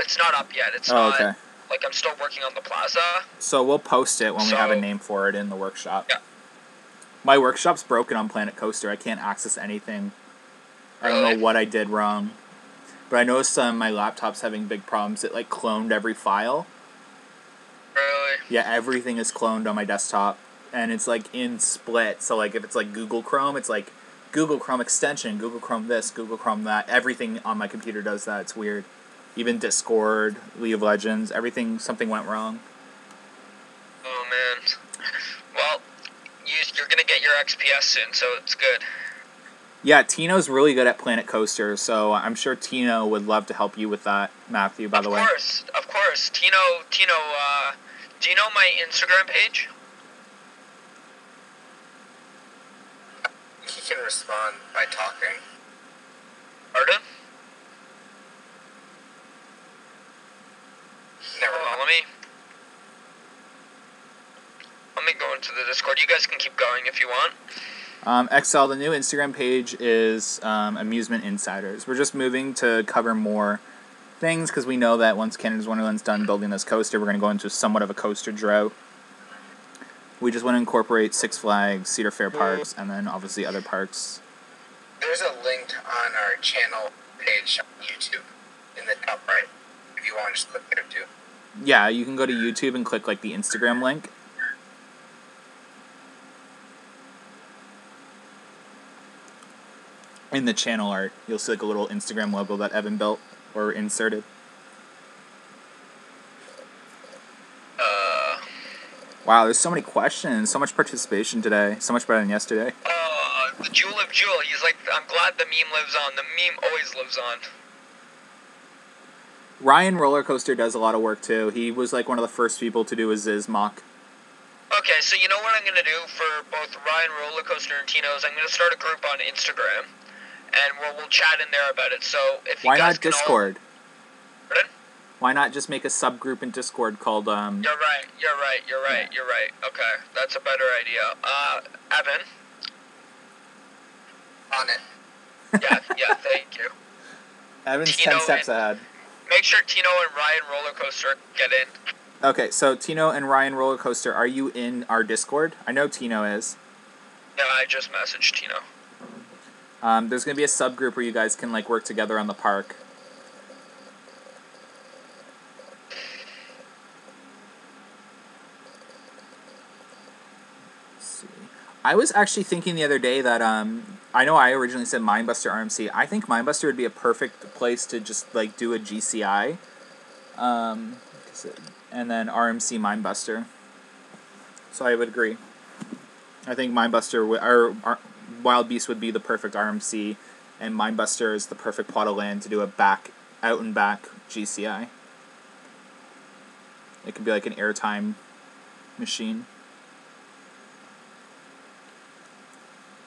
It's not up yet. It's okay. Like, I'm still working on the plaza. So we'll post it when we have a name for it in the workshop. Yeah. My workshop's broken on Planet Coaster. I can't access anything. I don't know what I did wrong. But I noticed my laptop's having big problems. It, like, cloned every file. Really? Yeah, everything is cloned on my desktop. And it's, like, in split. So, like, if it's, like, Google Chrome, it's, like, Google Chrome extension, Google Chrome this, Google Chrome that. Everything on my computer does that. It's weird. Even Discord, League of Legends, something went wrong. Oh, man. Well, you're going to get your XPS soon, so it's good. Yeah, Tino's really good at Planet Coaster, so I'm sure Tino would love to help you with that, Matthew, by the way. Of course. Tino, do you know my Instagram page? He can respond by talking. Pardon? Never Hold mind. on, let me go into the Discord. You guys can keep going if you want. XL, the new Instagram page is Amusement Insiders. We're just moving to cover more things because we know that once Canada's Wonderland's done building this coaster, we're going to go into somewhat of a coaster drought. We just want to incorporate Six Flags, Cedar Fair parks, and then obviously other parks. There's a link on our channel page on YouTube in the top right. If you want to just click there too. Yeah, you can go to YouTube and click like the Instagram link. In the channel art, you'll see like a little Instagram logo that Evan built or inserted. Wow, there's so many questions, so much participation today, so much better than yesterday. The Jewel of Jewel. He's like, I'm glad the meme lives on. The meme always lives on. Ryan Roller Coaster does a lot of work too. He was like one of the first people to do a Ziz mock. Okay, so you know what I'm gonna do for both Ryan Roller Coaster and Tino's? I'm gonna start a group on Instagram, and we'll chat in there about it. So if you Why guys not Discord? Pardon? Why not just make a subgroup in Discord called You're right. Okay, that's a better idea. Evan. On it. Yeah, thank you. Evan's Tino 10 steps ahead. Make sure Tino and Ryan Roller Coaster get in. Okay, so Tino and Ryan Roller Coaster, are you in our Discord? I know Tino is. Yeah, I just messaged Tino. There's going to be a subgroup where you guys can like work together on the park. Let's see. I was actually thinking the other day that I know I originally said Mindbuster RMC. I think Mindbuster would be a perfect place to just like do a GCI. And then RMC Mindbuster. So I would agree. I think Mindbuster or Wild Beast would be the perfect RMC, and Mindbuster is the perfect plot of land to do a out and back GCI. It could be like an airtime machine.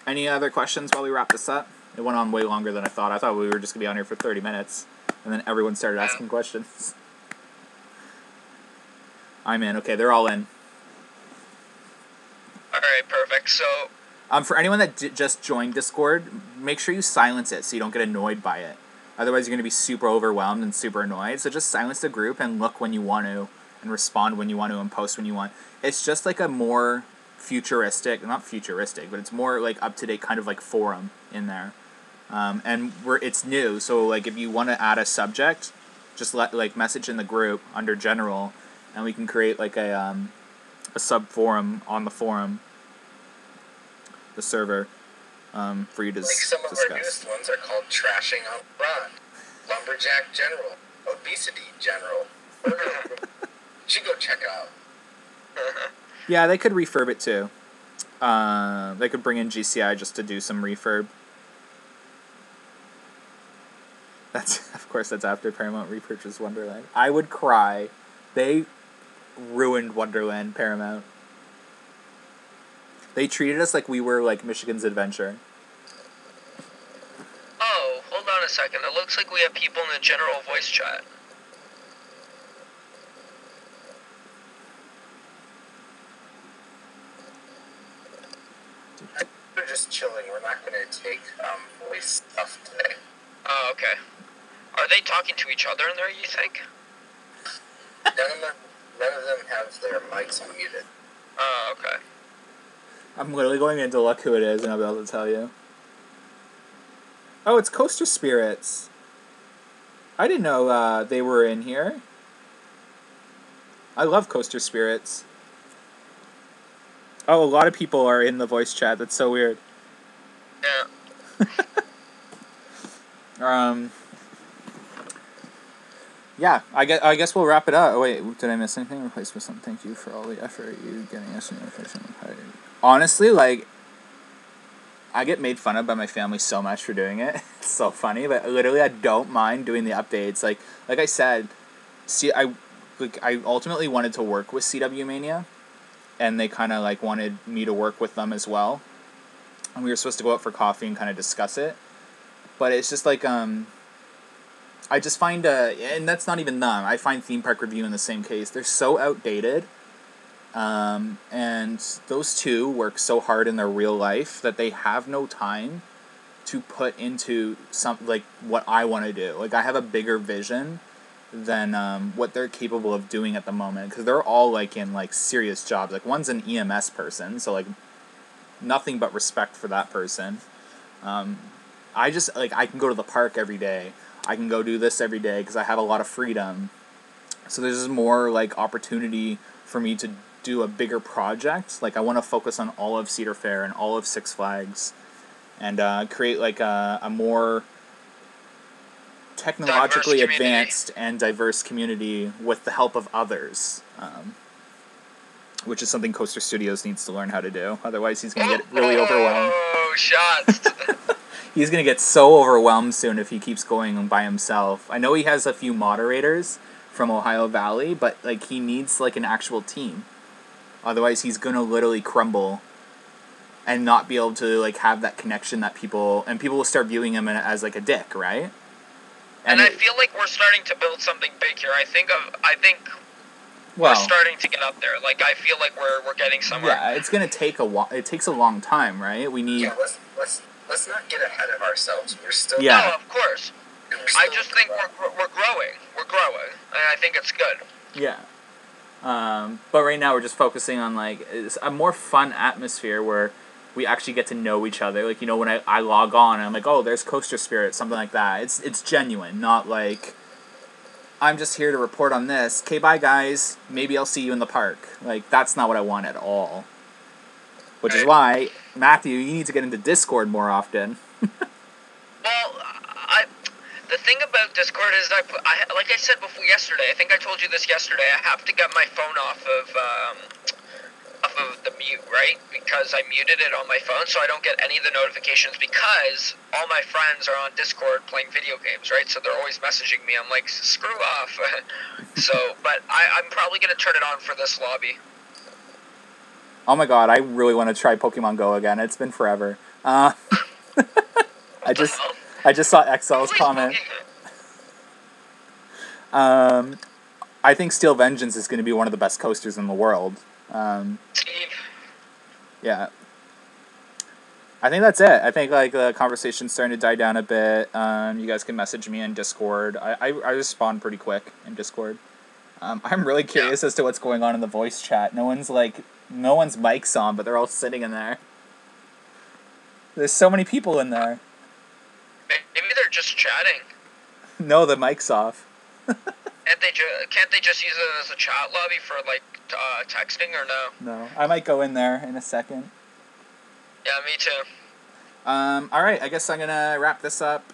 Any other questions while we wrap this up? It went on way longer than I thought. I thought we were just going to be on here for 30 minutes, and then everyone started asking questions. I'm in. Okay, they're all in. Alright, perfect. So... for anyone that just joined Discord, make sure you silence it so you don't get annoyed by it. Otherwise, you're going to be super overwhelmed and super annoyed. So just silence the group and look when you want to, and respond when you want to, and post when you want. It's just like a more futuristic, not futuristic, but it's more like up-to-date kind of like forum in there. And it's new, so like if you want to add a subject, just message in the group under general, and we can create like a sub forum on the forum, the server, for you to Like some of our discuss. newest ones are called Trashing on Ron, Lumberjack General, Obesity General. You should go check it out. Yeah, they could refurb it too. They could bring in GCI just to do some refurb. Of course, that's after Paramount repurchased Wonderland. I would cry. They ruined Wonderland, Paramount. They treated us like we were like Michigan's Adventure. Oh, hold on a second. It looks like we have people in the general voice chat. We're just chilling. We're not going to take voice stuff today. Oh, okay. Are they talking to each other in there, you think? None of them have their mics muted. Oh, okay. I'm literally going in to look who it is, and I'll be able to tell you. Oh, it's Coaster Spirits. I didn't know they were in here. I love Coaster Spirits. Oh, a lot of people are in the voice chat. That's so weird. Yeah. Yeah, I guess we'll wrap it up. Oh, wait, did I miss anything? Replace with something. Thank you for all the effort you getting us an efficient. Honestly, like, I get made fun of by my family so much for doing it. It's so funny, but literally I don't mind doing the updates. Like I said, I ultimately wanted to work with CW Mania, and they kind of like wanted me to work with them as well. And we were supposed to go out for coffee and kind of discuss it. But it's just like I just find and that's not even them. I find Theme Park Review in the same case. They're so outdated. And those two work so hard in their real life that they have no time to put into like what I want to do. Like I have a bigger vision than what they're capable of doing at the moment, because they're all like in like serious jobs. Like one's an EMS person, so like nothing but respect for that person. I just like I can go to the park every day. I can go do this every day because I have a lot of freedom. So there's more like opportunity for me to do a bigger project. Like I want to focus on all of Cedar Fair and all of Six Flags, and create like a more technologically advanced and diverse community with the help of others, which is something Coaster Studios needs to learn how to do. Otherwise, he's going to get really overwhelmed. Oh, shots! He's going to get so overwhelmed soon if he keeps going by himself. I know he has a few moderators from Ohio Valley, but like he needs like an actual team. Otherwise, he's going to literally crumble and not be able to like have that connection that people will start viewing him as like a dick, right? And I feel like we're starting to build something big here. I think we're starting to get up there. Like I feel like we're getting somewhere. Yeah, it's gonna take a while. It takes a long time, right? We need. Yeah, let's not get ahead of ourselves. We're still. Yeah. No, of course. I just think we're growing. We're growing, and I think it's good. Yeah. But right now we're just focusing on like a more fun atmosphere where we actually get to know each other. Like, you know, when I log on and I'm like, oh, there's Coaster Spirit, something like that. It's genuine, not like I'm just here to report on this. Okay, bye guys. Maybe I'll see you in the park. Like, that's not what I want at all. Which is why, Matthew, you need to get into Discord more often. Well, the thing about Discord is like I said before yesterday, I think I told you this yesterday, I have to get my phone off of the mute, right? Because I muted it on my phone so I don't get any of the notifications, because all my friends are on Discord playing video games, right? So they're always messaging me. I'm like, screw off. But I'm probably going to turn it on for this lobby. Oh my god, I really want to try Pokemon Go again. It's been forever. I just saw XL's comment. I think Steel Vengeance is going to be one of the best coasters in the world. Yeah. I think that's it. I think like the conversation's starting to die down a bit. You guys can message me in Discord. I respond pretty quick in Discord. I'm really curious as to what's going on in the voice chat. No one's mic's on, but they're all sitting in there. There's so many people in there. Maybe they're just chatting. No, the mic's off. Can't they just use it as a chat lobby for like texting, or no? No, I might go in there in a second. Yeah, me too. All right, I guess I'm gonna wrap this up.